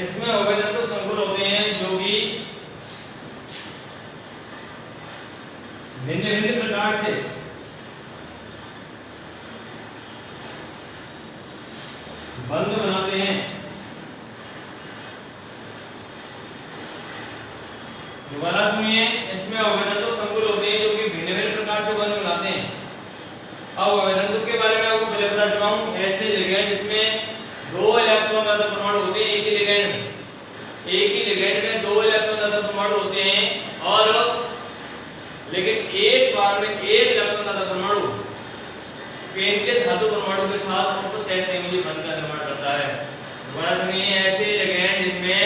इसमें उभयतंतुक संकुल होते हैं जो कि भिन्न-भिन्न प्रकार से बंध बनाते हैं। दोबारा सुनिए, इसमें उभयतंतुक संकुल होते हैं जो कि भिन्न-भिन्न प्रकार से बंध बनाते हैं। अब उभयतंतुक के बारे में आपको पहले बता चुका हूं। ऐसे लिगैंड जिसमें 2 इलेक्ट्रॉन ज्यादा परमाणु होते हैं, एक ही लिगैंड में 2 इलेक्ट्रॉन ज्यादा परमाणु होते हैं, और लेकिन एक बार में 1 इलेक्ट्रॉन ज्यादा परमाणु केंद्रीय धातु परमाणु के साथ उपसहज संयोजी बंध का निर्माण करता है। दोबारा सुनिए, ऐसे लिगैंड जिनमें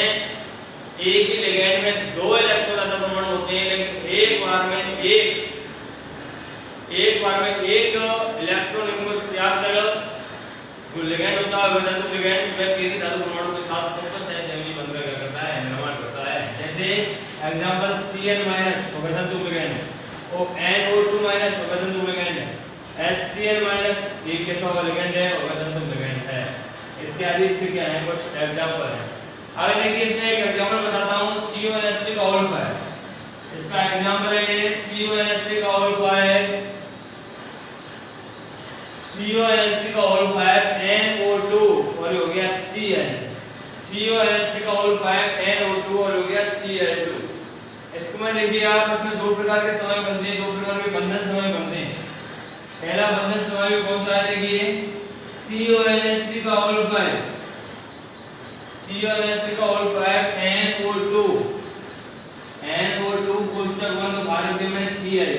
एक ही लिगैंड में 2 इलेक्ट्रॉन ज्यादा परमाणु होते हैं, लेकिन एक बार में एक इलेक्ट्रॉन युग्म त्याग कर जो लिगैंड होता है उभयतंतुक लिगैंड वह केंद्रीय धातु परमाणु के साथ उपसहज संयोजी बंध का क्या करता है, निर्माण करता है। जैसे एग्जांपल Cn- उभयतंतुक लिगैंड और NO2- उभयतंतुक लिगैंड, HCl- एक कैसा लिगैंड है, उभयतंतुक लिगैंड है, इत्यादि इसके क्या है, कुछ एग्जांपल है। आगे देखिए, इसमें एक एग्जांपल बताता हूं, CuNH3 का होल है। इसका एग्जांपल है CuNH3 का होल है, CuNH3 का होल है NO2 और हो गया Cl, CuNH3 का होल है NO2 और हो गया Cl2। इसको में देखिए आप, इसमें 2 प्रकार के समवाय बनते हैं, 2 प्रकार के बंधन समवाय बनते हैं। पहला बंधन समवाय कौन सा है, देखिए CuNH3 का होल है, CuNH3 का होल है NO2 कोष्टक 1 भारत में Cl,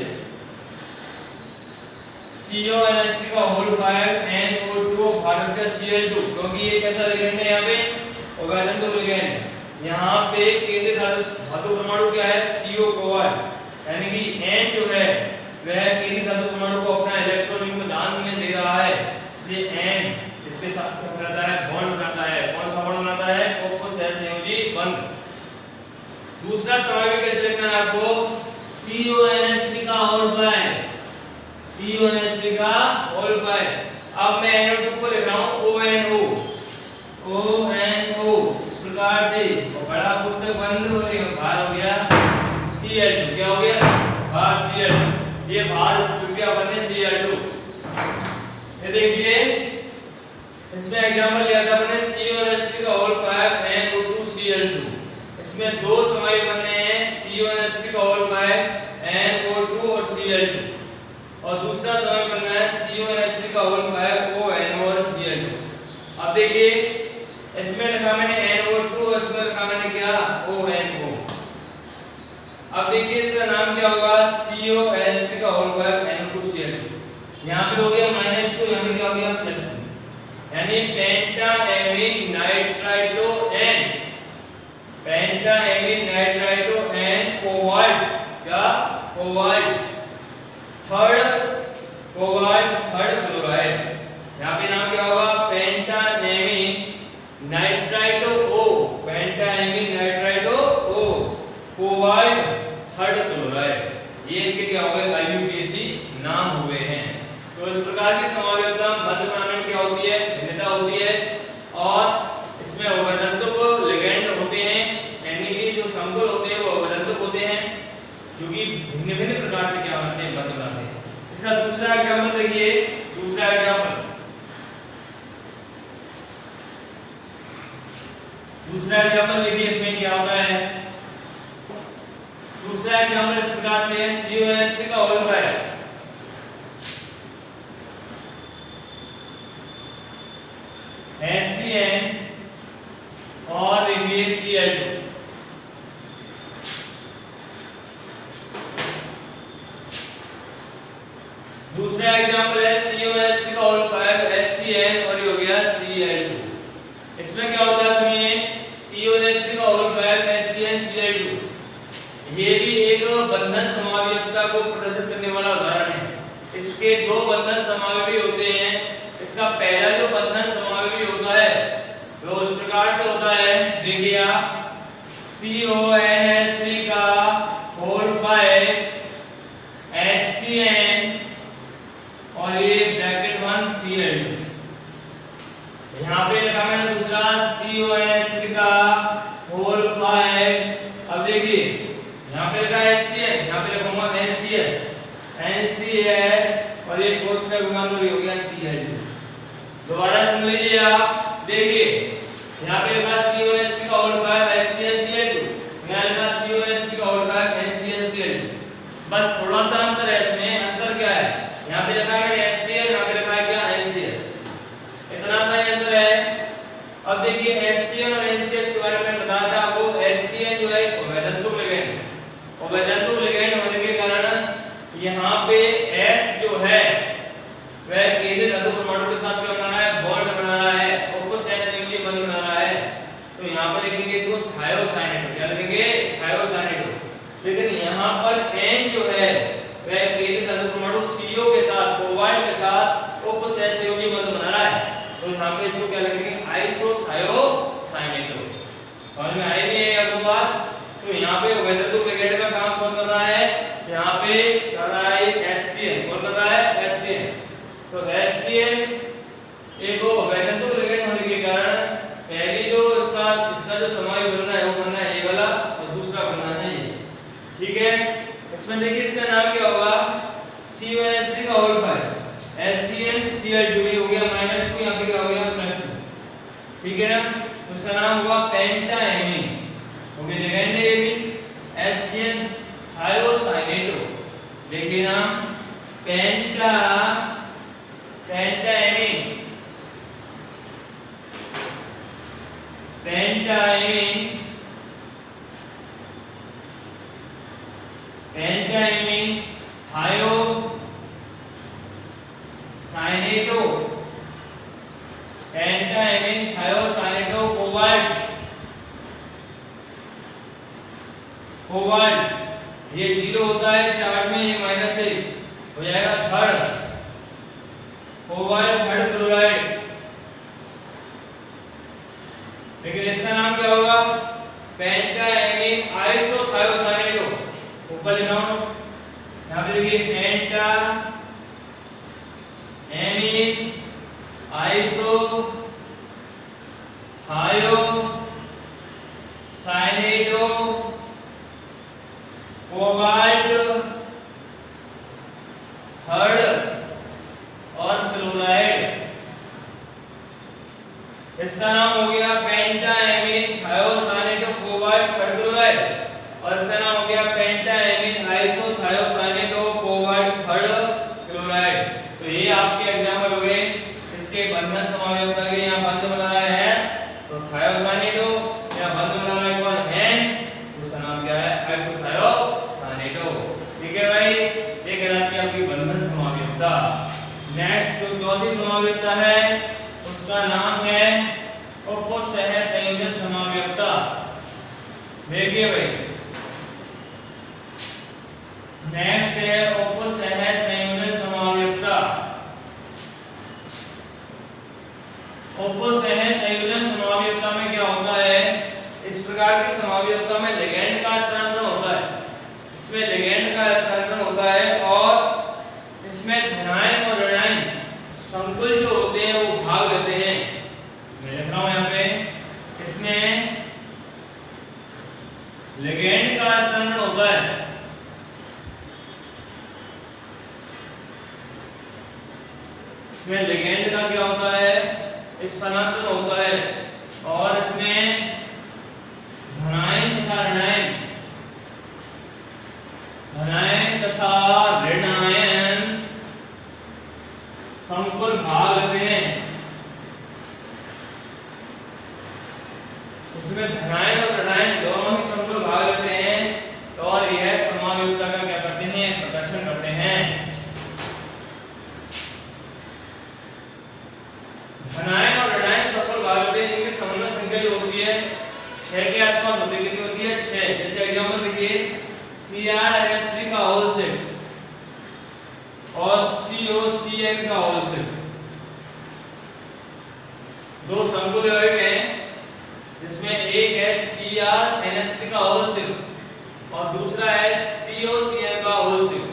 CuNH3 का होल है NO2 भारत का Cl2, क्योंकि ये कैसा लिगैंड है, यहाँ पे उभयतंतुक लिगैंड, यहाँ पे केंद्रीय धातु परमाणु क्या है CO कोबाल्ट, यानी कि N जो है वह किन धातु परमाणु को अपना इलेक्ट्रॉन युग्म दान में दे रहा है, इसलिए N इसके साथ क्या करता है बॉन्ड बनाता है। कौन सा बॉन्ड बनाता है O सहसंयोजी बंध। दूसरा सवाल भी कैसे लिखना है आपको, CONH3 का होल बॉन्ड, CONH3 का होल बॉन्ड। अब मैं NO2 को लिख रहा हूं ONO, ONO इस प्रकार से, और बड़ा पुस्तक बंद हो गया, बाहर हो गया Cl2, क्या हो गया बाहर Cl2, ये बाहर इस प्रक्रिया बनने Cl2। ये देखिए इसमें एग्जांपल लिया था मैंने CONH3 का होल बॉन्ड NO2 Cl2, इसमें दो समवायु बनने हैं CONH3 का होल बॉन्ड NO2 और Cl2, और दूसरा समवायु बनना है CONH3 का होल बॉन्ड ONO और Cl2। अब देखिए इसमें लिखा मैंने NO2 और इसमें लिखा मैंने क्या ONO। अब देखिए इसका नाम क्या होगा CONH3 का होल बॉन्ड NO2 Cl2, यहां पे हो गया -2, यहां पे क्या हो गया +2, यानी पेंटाएमीन nitrito N, पेंटाएमीन nitrito N cobalt, क्या कोबाल्ट थर्ड क्लोराइड, यहाँ पे नाम क्या होगा पेंटाएमीन nitrito O, पेंटाएमीन nitrito O cobalt third chloride. ये इनके क्या हो गए IUPAC नाम हुए हैं। तो इस प्रकार की समावयवता बंध बनाने में क्या होती है भिन्नता होती है, और इसमें अवबंधक लिगेंड होते हैं, यानी कि जो समतुल होते हैं वो अवबंधक होते हैं, क्योंकि भिन्न-भिन्न प्रकार से क्या बनते हैं बंध बनाते हैं। इसका दूसरा एग्जांपल देखिए, दूसरा एग्जांपल देखिए इसमें क्या होता है। दूसरा एग्जांपल इस प्रकार से है CONH3 का होल बॉन्ड HCN और देखिए Cl2। दूसरा एग्जांपल है CONH3 का होल बॉन्ड HCN और ये हो गया Cl2। इसमें क्या होता है सुनिए, CONH3 का होल बॉन्ड HCN Cl2, ये भी एक बंधन समावयवता को प्रदर्शित करने वाला उदाहरण है। इसके दो बंधन समावयवी होते हैं। इसका पहला जो बंधन समावयवी होता है वो इस प्रकार से होता है, देखिए आप CONH3 का होल बॉन्ड HCN और ये ब्रैकेट 1 Cl2। यहाँ पे लिखा मैंने दूसरा CONH3 का होल बॉन्ड, अब देखिए यहाँ पे लिखा है HCN, यहाँ पे लिखूंगा NCS और ये फोर्थ का गुणा तो हो गया Cl2। दोबारा सुन लीजिए आप, देखिए यहाँ पे लिखा CONH3 का होल बॉन्ड HCN Cl2, यहाँ लिखा CONH3 का होल बॉन्ड NCS Cl2, बस थोड़ा सा अंतर है इसमें। अंतर क्या है, यहाँ पे लिखा है HCN, यहाँ पे लिखा है क्या NCS, इतना सा ही अंतर है। अब देखिए HCN और NCS के बारे में बताया था आपको। HCN जो है अवैधत्व लिगेंड, अवैधत्व लिगेंड होने के कारण यहाँ पे S जो है वह केंद्रीय धातु परमाणु के साथ क्या बना रहा है बॉन्ड बना रहा है, सहसंयोजी बंध बना रहा है। तो यहाँ पर लिखेंगे इसको थायोसाइनेट, क्या लिखेंगे थायोसाइनेट। लेकिन यहाँ पर N जो है वह केंद्रीय धातु परमाणु CO के साथ कोबाल्ट के साथ सहसंयोजी बंध बना रहा है, तो यहाँ पे इसको क्या लिखेंगे आइसोथायोसाइनेट। समझ में आई नहीं है आपको बात। तो यहाँ पे अवैधत्व लिगेंड का काम कौन कर रहा है, यहाँ पे कर रहा है HCN, कौन कर रहा है HCN। तो HCN एक अवैधत्व लिगेंड होने के कारण पहली जो इसका जो समावयव बनना है वो बनना है ये वाला, और दूसरा बनना है ये, ठीक है। इसमें देखिए इसका नाम क्या होगा CONH3 का होल बॉन्ड HCN Cl2, हो गया -2, यहाँ पे क्या हो गया +2, ठीक है ना। उसका नाम हुआ पेंटाएमीन, ओके लिगेंड है ये भी HCN थायोसाइनेटो, देखिए नाम पेंटाएमीन थायोसाइनेटो, थायोसाइनेटो कोबाल्ट कोबाल्ट ये 0 होता है चार्ट में, ये -1 हो जाएगा थर्ड कोबाल्ट थर्ड क्लोराइड। लेकिन इसका नाम क्या होगा? पेंटाएमीन आइसोथायोसाइनेटो। ऊपर लिखा हूं यहां पे देखिए पेंटाएमीन आइसोथायोसाइनेटो कोबाल्ट थर्ड और क्लोराइड। इसका नाम हो गया पेंटाएमीन थायोसाइनेटो कोबाल्ट थर्ड क्लोराइड और इसका नाम हो गया पेंटाएमीन आइसोथायोसाइनेटो कोबाल्ट थर्ड क्लोराइड। तो ये आपके एग्जाम्पल हो गए इसके बंधन समायोजकता के। यहाँ बंध बना रहा है S तो थायोसाइनेटो, यहाँ बंध बना रहा है कौन N, उसका नाम क्या है? आइसोथायोसाइनेटो। ठीक है भाई, ये कहलाती है आपकी बंधन समायोजकता। नेक्स्ट जो चौथी समायोजकता है उसका नाम है उपसह संयोजन समायोजकता। देखिए भाई नेक्स्ट है उपसह संयोजन समायोजकता। उपसह संयोजन समायोजकता में क्या होता है? इस प्रकार की समायोजकता में लिगैंड का स्थानांतरण होता है, इसमें लिगैंड का स्थानांतरण होता है और इसमें धनायन और ऋणायन संकुल जो होते हैं वो भाग लेते हैं। मैं लिख रहा हूं यहाँ पे, इसमें लिगैंड का स्थानांतरण होता है, इसमें लिगैंड का क्या होता है? स्थानांतरण होता है और इसमें धनायन तथा ऋणायन संकुल भाग लेते हैं। इसमें धनायन और ऋणायन दोनों ही संकुल भाग लेते हैं और यह समायोजकता का क्या करते हैं? प्रदर्शन करते हैं। धनायन और ऋणायन संकुल भाग लेते हैं जिनकी समन्वय संख्या जो होती है 6 के आसपास होती है। कितनी होती है? 6। जैसे एग्जांपल देखिए CrNH3 का होल 6 और COCN का होल 6, दो संकुल यौगिक हैं जिसमें एक है CrNH3 का होल 6 और दूसरा है COCN का होल 6।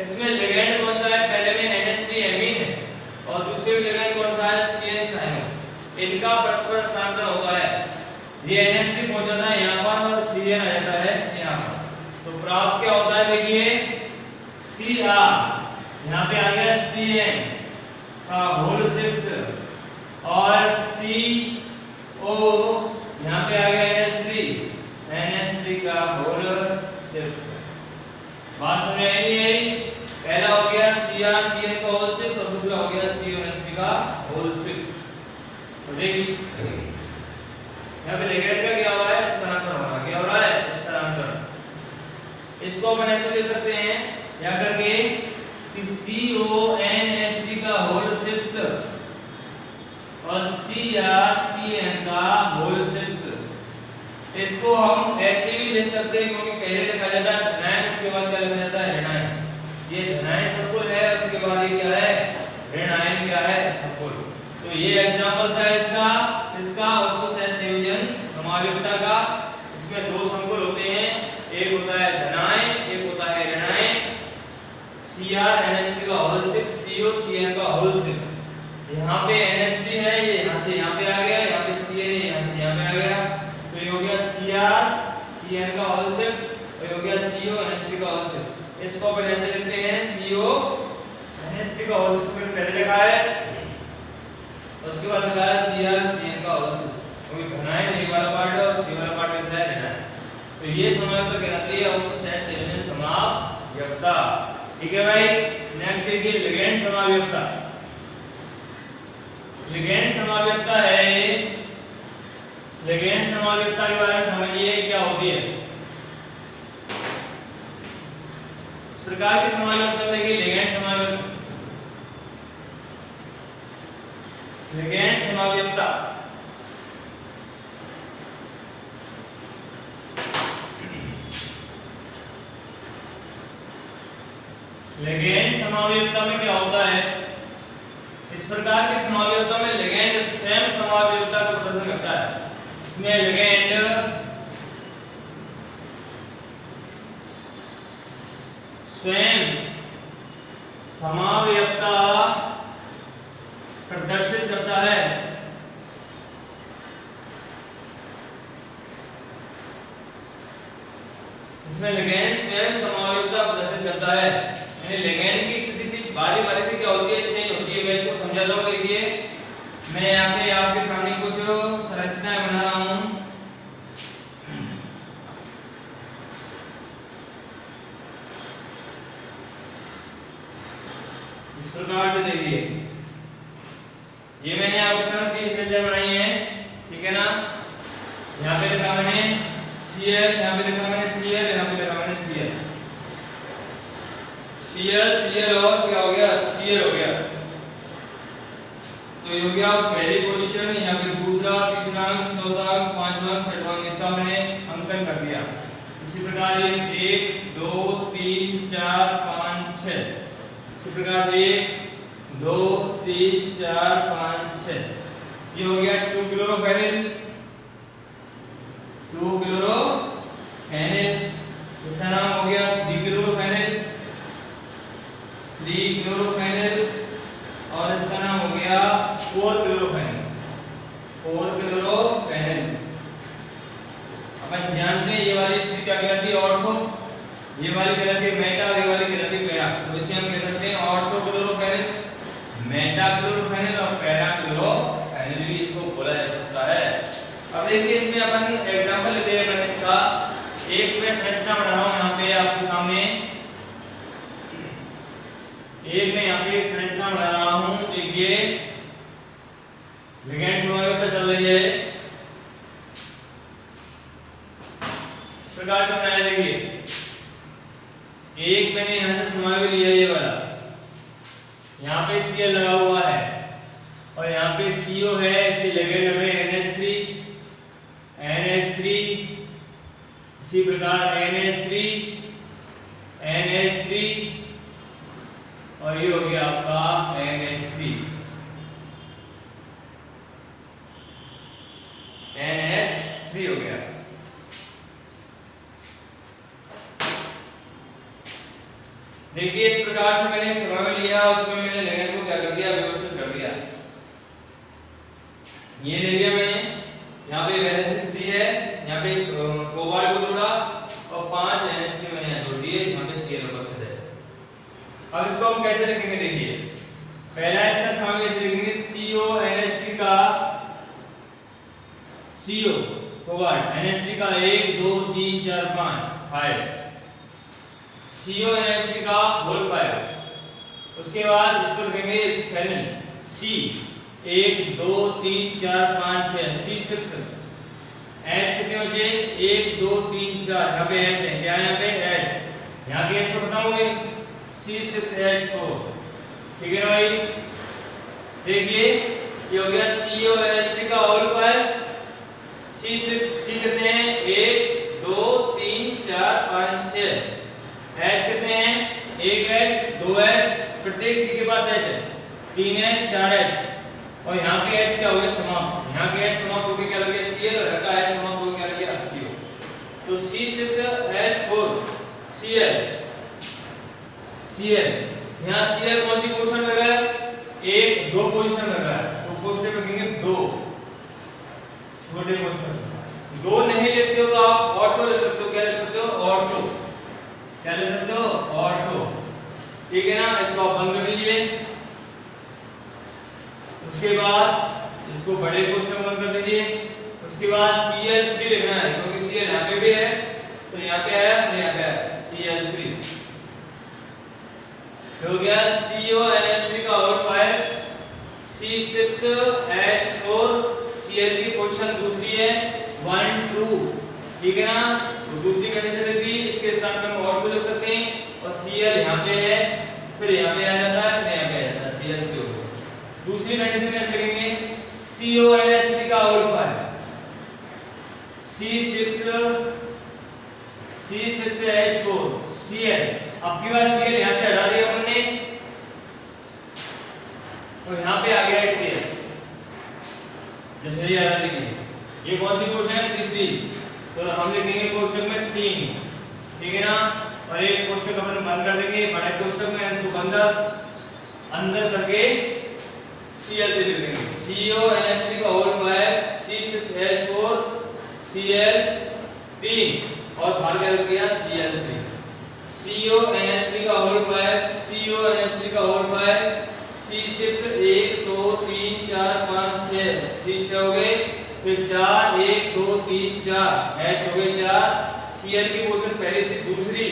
इसमें लिगैंड कौन सा है? पहले में NH3 एमीन है और दूसरे में लिगैंड कौन सा है? CN Simon. इनका परस्पर स्थानांतरण होता है, ये NH3 पहुंच जाता है यहाँ पर और CN आ जाता है यहाँ पर। तो प्राप्त क्या होता है? देखिए Cr यहाँ पे आ गया CN का होल 6 और CO यहाँ पे आ गया NH3 का होल 6। बात समझ आई नहीं आई? पहला हो गया CrCN का होल 6 और दूसरा हो गया CONH3 का होल 6। तो देखिए यहाँ पे लिगैंड का क्या हो रहा है? स्थानांतरण हो रहा है। क्या हो रहा है? स्थानांतरण। इसको अपन ऐसे ले सकते हैं या करके कि CONH3 का होल 6 और CrCN का होल 6। इसको हम ऐसे भी ले सकते हैं क्योंकि पहले लिखा जाता है धनायन, उसके बाद क्या लिखा जाता है? ऋणायन। ये धनायन संकुल है, उसके बाद ये क्या है? ऋणायन क्या है? संकुल। तो ये एग्जांपल था इसका उपसह संयोजन समायोजकता का। इसमें दो संकुल होते हैं, एक होता है धनायन, एक होता है ऋणायन। CrNH3 का होल 6, COCN का होल 6। यहाँ पे NH3 है, ये यहाँ से यहाँ पे आ गया, यहाँ पे CN है, यहाँ से यहाँ पे आ गया। तो ये हो गया CrCN का होल 6 और ये हो गया CONH3 का होल 6। इसको अपन ऐसे लिखते हैं CONH3 का होल 6 में पहले लिखा है, उसके बाद लिखा है CrCN का होल 6। क्योंकि धनायन ये वाला पार्ट है और ये वाला पार्ट कैसा है? ऋणायन। तो ये समायोजकता कहलाती है उपसह संयोजन समायोजकता। ठीक है भाई। नेक्स्ट देखिए लिगैंड समायोजकता। लिगैंड समायोजकता है, लिगैंड समायोजकता के बारे में समझिए क्या होती है। इस प्रकार की समायोजकता देखिए लिगैंड समायोजकता। लिगैंड समायोजकता लिगेंड समावयवता में क्या होता है, इस प्रकार की समावयवता में लिगेंड स्वयं समावयवता का प्रदर्शन करता है। इसमें लिगेंड स्वयं समावयवता प्रदर्शित करता है। इसमें लिगेंड स्वयं समावयवता प्रदर्शित करता है, यानी लिगेंड की स्थिति से बारी बारी से क्या होती है, चेंज होती है। मैं इसको समझा दूंगा। देखिए मैं यहाँ पे आपके सामने कुछ संरचनाएं बना रहा हूँ। इस प्रकार से देखिए, ये मैंने आपके सामने 3 संरचनाएं बनाई है, ठीक है ना। यहाँ पे लिखा मैंने Cl, यहाँ पे लिखा मैंने Cl, यहाँ पे लिखा मैंने Cl, Cl और क्या हो गया, Cl हो गया। तो ये हो गया पहली पोजीशन, यहाँ पे दूसरा, तीसरा, चौथा, पांचवा, छठवां, इसका मैंने अंकन कर दिया। इसी प्रकार ये 1 2 3 4 5 6, इसी प्रकार 1 2 3 4 5 6, ये हो गया 2 क्लोरोफेनिल, 2 क्लोरोफेनिल। इसका नाम हो गया 3 क्लोरोफेनिल, 3 क्लोरोफेनिल, और इसका नाम हो गया 4 क्लोरोफेनिल, 4 क्लोरोफेनिल। अपन जानते हैं ये वाली स्थिति क्या कहलाती है, ऑर्थो, ये वाली कहलाती है मेटा और ये वाली कहलाती है पैरा। तो इसे हम कह सकते हैं ऑर्थो क्लोरोफेनिल, मेटा क्लोरोफेनिल और पैरा क्लोरोफेनिल भी इसको बोला जा सकता है। अब देखिए इसमें अपन एग्जांपल लेते हैं। अपन इसका एक मैं संरचना बना रहा हूं यहाँ पे आपके सामने, एक मैं यहाँ पे एक संरचना बना रहा हूं। देखिए लिगेंड समावयवता चल रही है, इस प्रकार से बनाया। देखिए एक मैंने यहाँ से समावय लिया, ये वाला, यहाँ पे Cl लगा हुआ है और यहाँ पे CO है, इसे लिगेंड में NH3, इसी प्रकार NH3 और ये हो गया आपका NH3 हो गया। देखिए इस प्रकार से मैंने समावय लिया और उसमें मैंने लिगेंड को क्या कर दिया, व्यवस्थित कर दिया। ये ले लिया मैंने, यहाँ पे NH3 है, यहाँ पे कोबाल्ट को जोड़ा और 5 NH3 मैंने यहाँ जोड़ दिए, यहाँ पे Cl उपस्थित है। अब इसको हम कैसे लिखेंगे, देखिए पहला इसका समावय कैसे लिखेंगे, CO NH3 का, CO कोबाल्ट NH3 का 1 2 3 4 5 5, CO NH3 का होल 5। उसके बाद इसको लिखेंगे फेनिल, C 1 2 3 4 5 6, C6। H कितने बचे, 1 2 3 4, यहाँ पे H है, क्या यहाँ पे H, यहाँ के H को खत्म हो गए, C6H4, ठीक है ना भाई। देखिए ये हो गया CO NH3 का होल 5, C6, C कितने हैं, 1 2 3 4 5 6, H कितने हैं, 1H 2H, प्रत्येक C के पास H है, 3H 4H, और यहाँ के H क्या हो गया, समाप्त। यहाँ के H समाप्त होकर क्या लग गया, Cl, और यहाँ का H समाप्त होकर क्या लग गया, CO। तो C6H4 Cl, यहाँ Cl कौन सी पोजीशन लग रहा है, 1 2 पोजीशन लग रहा है, तो पोजीशन में लिखेंगे 2, छोटे पोजीशन। 2 नहीं लिखते हो तो आप ऑर्थो ले सकते हो, क्या ले सकते हो, ऑर्थो, क्या ले सकते हो, ऑर्थो, ठीक है ना। इसको आप बंद कर दीजिए। उसके बाद इसको बड़े पोजीशन में बंद कर दीजिए। उसके बाद Cl3 लिखना है, क्योंकि Cl यहाँ पे भी है, तो यहाँ पे आया और यहाँ पे आया, Cl3 हो गया। CO NH3 का और 5, C6H4, Cl की पोजीशन दूसरी है 1 2, ठीक है ना। तो दूसरी कंडीशन लिख दी, इसके स्थान पे हम और लिख सकते हैं, और Cl यहाँ पे है, फिर यहाँ पे आ जाता है, फिर यहाँ पे आ जाता है Cl3। दूसरी कंडीशन में लिखेंगे CO NH3 का और 5, C6H4 Cl अब की बार Cl यहाँ से हटा दिया हमने और यहाँ पे आ गया Cl, जैसे ये हटा देंगे। ये कौन सी कोष्टक है? तीसरी, तो हम लिखेंगे कोष्टक में 3, ठीक है ना। और एक कोष्टक अपन बंद कर देंगे, बड़े कोष्टक में तो बंद अंदर करके Cl3 लिख देंगे। CONH3 का होल 5 C6H4 Cl3 और बाहर क्या लिख दिया? Cl3। CONH3 का होल 5 CONH3 का होल 5 C6 1 2 3 4 5 6 C6 हो गए, फिर 4 1 2 3 4 H हो गए 4। Cl की पोजीशन पहले से दूसरी,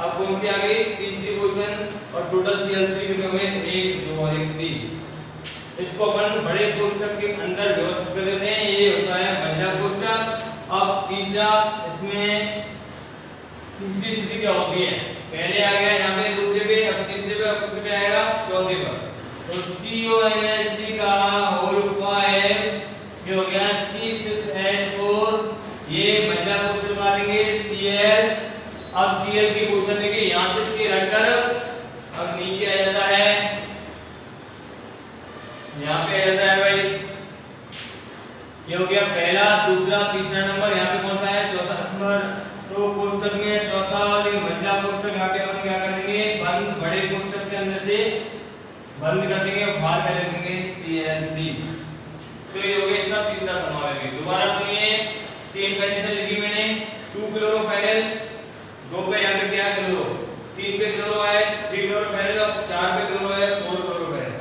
अब कौन सी आ गई? तीसरी पोजीशन, और टोटल Cl3 कितने हुए? 1 2 और 1 3। इसको अपन बड़े कोष्टक के अंदर व्यवस्थित कर देते हैं, ये होता है महिला कोष्टक। अब तीसरा, इसमें तीसरी स्थिति क्या होती है? पहले आ गया यहाँ पे दूसरे पे, अब तीसरे पे, अब किस पे आएगा? चौथे पर। तो CONH3 का होल 5 ये हो गया C6H4, ये महिला कोष्टक बना देंगे Cl। अब Cl की पोजीशन देखिए, यहाँ से Cl हटकर अब नीचे आ जाता है, यहाँ पे आ जाता है भाई। ये हो गया पहला, दूसरा, तीसरा नंबर। यहाँ पे कौन सा है? चौथा नंबर। तो कोष्टक में चौथा और महिला कोष्टक यहाँ पे अपन क्या कर देंगे? बंद, बड़े कोष्टक के अंदर से बंद कर देंगे और बाहर कर देंगे Cl3। तो ये हो गया इसका तीसरा समावेश। दोबारा सुनिए, 3 कंडीशन लिखी मैंने। 2 क्लोरोफेनल, 2 पे यहाँ पे क्या क्लोरो, 3 पे क्लोरो है, 3 क्लोरोफेनल, और 4 पे क्लोरो है, 4 क्लोरोफेनल।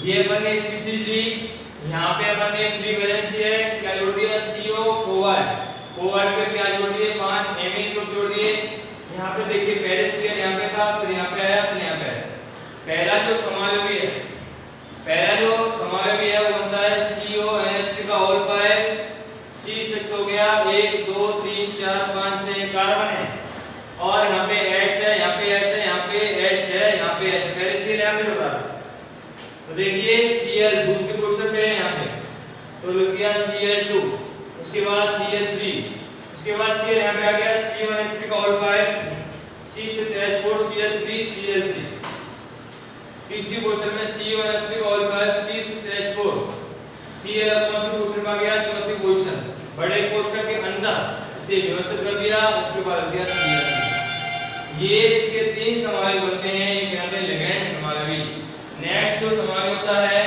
ये अपन ने स्पीशीज ली, यहाँ पे अपन ने फ्री वैलेंस है, क्या जोड़ दिया? CO कोबाल्ट, कोबाल्ट पे क्या जोड़ दिए? 5 एमीन ग्रुप जोड़ दिए। यहाँ पे देखिए पहले Cl यहाँ पे था, फिर यहाँ पे आया, फिर यहाँ पे आया। पहला जो समावेशी है, पहला जो समावेशी है वो बनता है CONH3 का होल 5 C6 हो गया, 1 2 3 4 5 6 कार्बन है, और यहाँ पे H है, यहाँ पे H है, यहाँ पे H है, यहाँ पे H। पहले Cl यहाँ पे जोड़ा, तो देखिए Cl दूसरी पोजीशन पे है यहाँ पे, तो लिख दिया Cl2, उसके बाद Cl3, उसके बाद Cl यहाँ पे आ गया CONH3 का होल 5 C6H4 Cl3 Cl3। तीसरी पोजीशन में CONH3 का होल 5 C6H4 Cl कौन सी पोजीशन में आ गया? चौथी पोजीशन। बड़े कोष्टक के अंदर इसे व्यवस्थित कर दिया, उसके बाद रख दिया Cl3। ये इसके 3 समावेश बनते हैं, ये कहते हैं लिगैंड समावेशी। नेक्स्ट जो समावेश होता है,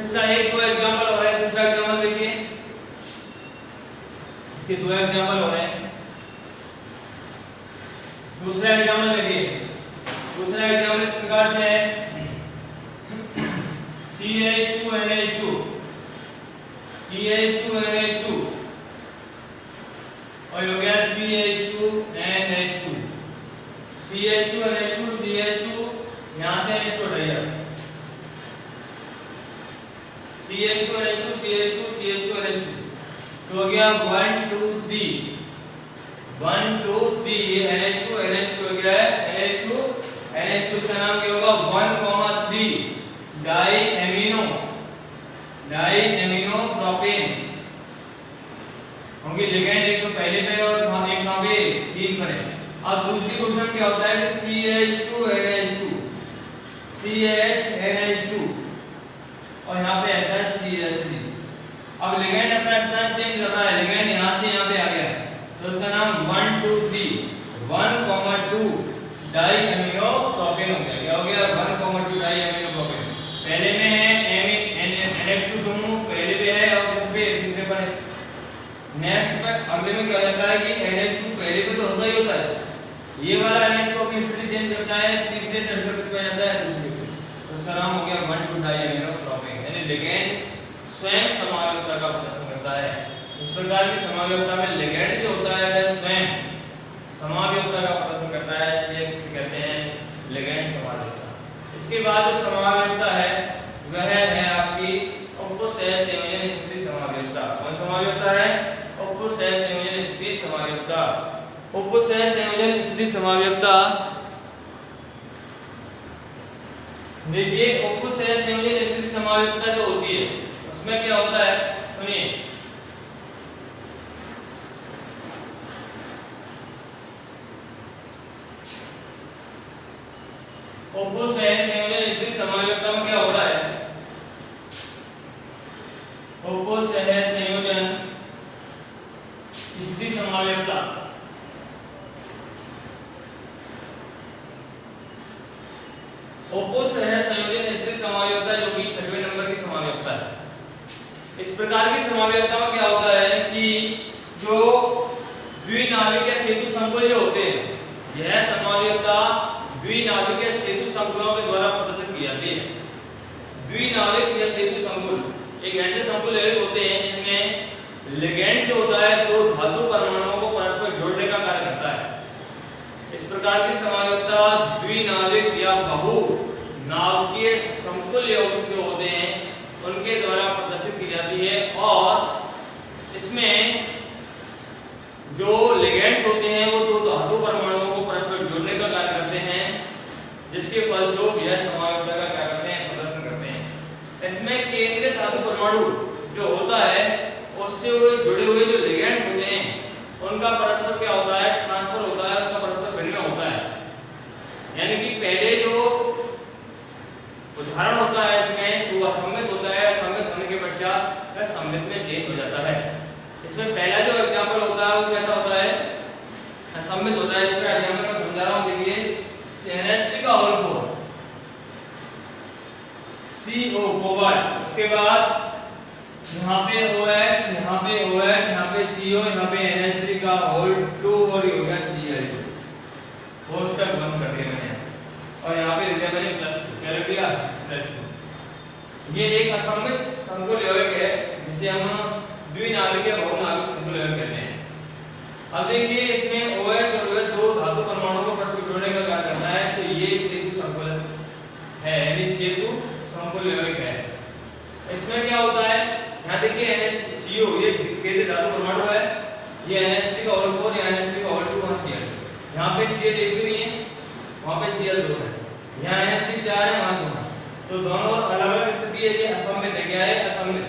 इसका एक दो एग्जांपल हो रहा है। दूसरा एग्जांपल देखिए, इसके 2 एग्जांपल हो रहे हैं। दूसरा एग्जांपल देखिए, दूसरा एग्जांपल इस प्रकार से है, CH2NH2 CH2NH2 और हो गया CH2NH2 CH2NH2 CH2, यहाँ से NH2 हटाइए, CH2NH2 CH2 CH2NH2, तो हो गया 1 2 3 1 2 3, ये NH2 NH2 हो गया है, NH2 इसका नाम क्या होगा? 1,3 डाई एमिनो प्रोपेन होंगे लिगेंड, एक तो पहले पे और एक कहां पे? 3 पर है। अब दूसरी क्वेश्चन क्या होता है कि CH2NH2 और यहाँ पे आता है CH3। अब लिगेंड अपना स्थान चेंज कर रहा है, लिगेंड यहाँ से यहाँ पे आ गया, तो उसका नाम 1 2 3 1,2 डाई एमिनो प्रोपेन हो गया। क्या हो गया? 1,2 डाई एमिनो प्रोपेन। पहले में है NH2 समूह, पहले पे है और किस पे? तीसरे पर है। नेक्स्ट में अगले में क्या होता है कि NH2 पहले पे तो होता ही होता है, ये वाला NH2 अपनी स्थिति चेंज करता है, तीसरे से हटकर किस पे जाता है? दूसरे पे, तो उसका नाम हो गया 1 2 डाई एमिनो प्रोपेन। यानी लिगेंड स्वयं समावेशिता का प्रदर्शन करता है। इस प्रकार की समावेशिता में लिगेंड जो होता है वह स्वयं समावेशिता का प्रदर्शन करता है, इसलिए इसे कहते हैं लिगेंड समावेशिता। इसके बाद जो समावेशिता है वह है आपकी उपसहसंयोजन स्थिति समावेशिता। कौन समावेशिता है? उपसहसंयोजन स्थिति समावेशिता। उपसहसंयोजन स्थिति समावेशिता, देखिए उपसहसंयोजन स्थिति समावेशिता जो होती है उसमें क्या होता है? सुनिए, उपसहज संयोजन स्थिति समायोजकता में क्या होता है? उपसहज संयोजन स्थिति समायोजकता उपसहज संयोजन स्थिति समायोजकता जो कि 6वें नंबर की समायोजकता है। इस प्रकार की समायोजकता में क्या होता है कि जो द्विनाभिकीय सेतु संकुल जो होते हैं, यह समायोजकता द्विनाभिकीय सेतु संकुलों के द्वारा प्रदर्शित की जाती है। द्विनाभिक या सेतु संकुल एक ऐसे संकुल होते हैं जिनमें लिगेंड जो होता है दो धातु परमाणुओं को परस्पर जोड़ने का कार्य करता है। इस प्रकार की समायोजकता द्विनाभिक या बहु नाभिकीय संकुल यौगिक जो होते हैं उनके द्वारा प्रदर्शित की जाती है और इसमें जो लिगेंड्स होते हैं वो दो धातु परमाणुओं को परस्पर जोड़ने का कार्य करते हैं, जिसके फलस्वरूप यह समायोजकता का क्या करते हैं? प्रदर्शन करते हैं। इसमें केंद्रीय धातु परमाणु जो होता है उससे जुड़े हुए जो लिगेंड्स होते हैं उनका परस्पर क्या होता है? ट्रांसफर होता है, उनका परस्पर विनिमय होता है। यानी कि पहले जो उदाहरण होता है इसमें वो असममित होता है, असममित होने के पश्चात वह सममित में चेंज हो जाता है। इसमें पहला जो एग्जांपल होता है वो कैसा होता है? असममित होता है। इसका एग्जांपल मैं समझा रहा हूं, देखिए NH3 का होल 4 CO कोबाल्ट, उसके बाद यहाँ पे OH, यहाँ पे OH, यहाँ पे CO, यहाँ पे NH3 का होल 2 और ये हो गया Cl2। कोष्टक बंद कर दिया मैंने और यहाँ पे लिख दिया मैंने +2। क्या लिख दिया? +2। ये एक असममित संकुल यौगिक है जिसे हम द्विनाभिकीय बहुनाभिक संकुल यौगिक कहते हैं। अब देखिए इसमें OH और OH दो धातु परमाणुओं को परस्पर जोड़ने का कार्य करता है, तो ये सेतु संकुल है, यानी सेतु संकुल यौगिक है। इसमें क्या होता है? यहाँ देखिए NHCO ये केंद्रीय धातु परमाणु है, ये NH3 का होल 4, ये NH3 का होल 2, वहाँ Cl। यहाँ पे Cl एक भी नहीं है, वहाँ पे Cl2 है, यहाँ NH3 4 है, वहाँ 2 है। तो दोनों अलग-अलग स्थिति है, ये असममित है। क्या है? असममित।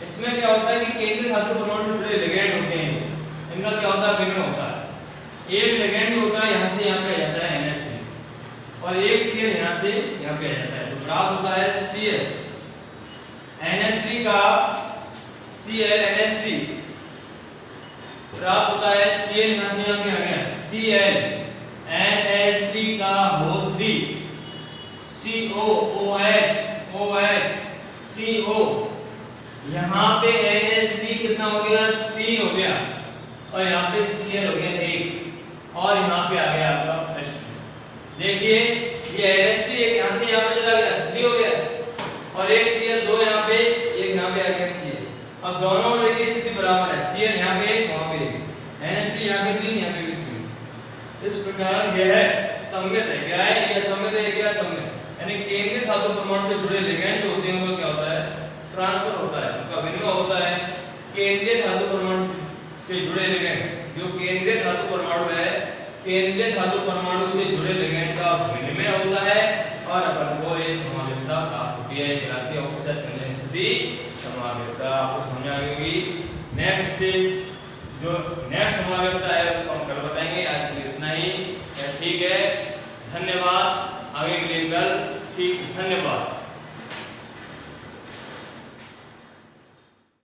इसमें क्या होता है कि केंद्रीय धातु परमाणु जुड़े लिगेंड होते हैं, इनका क्या होता है? विनिमय होता है। एक लिगेंड होता है यहाँ से यहाँ पे आ जाता है NH3 और एक Cl यहाँ से यहाँ पे आ जाता है, तो प्राप्त होता है Cl NH3 का Cl NH3 प्राप्त होता है। Cl यहाँ से यहाँ पे आ गया Cl NH3 का whole 3 CO OH OH CO, यहाँ पे NH3 कितना हो गया? 3 हो गया और यहाँ पे Cl हो गया 1 और यहाँ पे आ गया आपका H2। देखिए ये NH3 एक यहाँ से यहाँ पे चला गया 3 हो गया और एक Cl2 यहाँ पे, एक यहाँ पे आ गया Cl। अब दोनों देखिए स्थिति बराबर है, Cl यहाँ पे वहाँ पे NH3 यहाँ पे 3, यहाँ पे भी 3। इस प्रकार यह सममित है। क्या है? ये सममित है, क्या सममित? यानी केंद्रीय धातु परमाणु से जुड़े लिगेंड होते हैं उनका क्या होता है? ट्रांसफर होता है, उनका विनिमय होता है। केंद्रीय धातु परमाणु से जुड़े लिगेंड जो केंद्रीय धातु परमाणु है, केंद्रीय धातु परमाणु से जुड़े लिगेंड का विनिमय होता है और अपन को ये समायोजकता प्राप्त होती है। कहलाती है उपसहज संयोजन स्थिति समायोजकता। आपको समझ आ गई होगी। नेक्स्ट से जो नेक्स्ट समायोजकता है उसको हम कल बताएंगे। आज के लिए इतना ही। ठीक है, धन्यवाद। आगे के लिए कल। ठीक, धन्यवाद।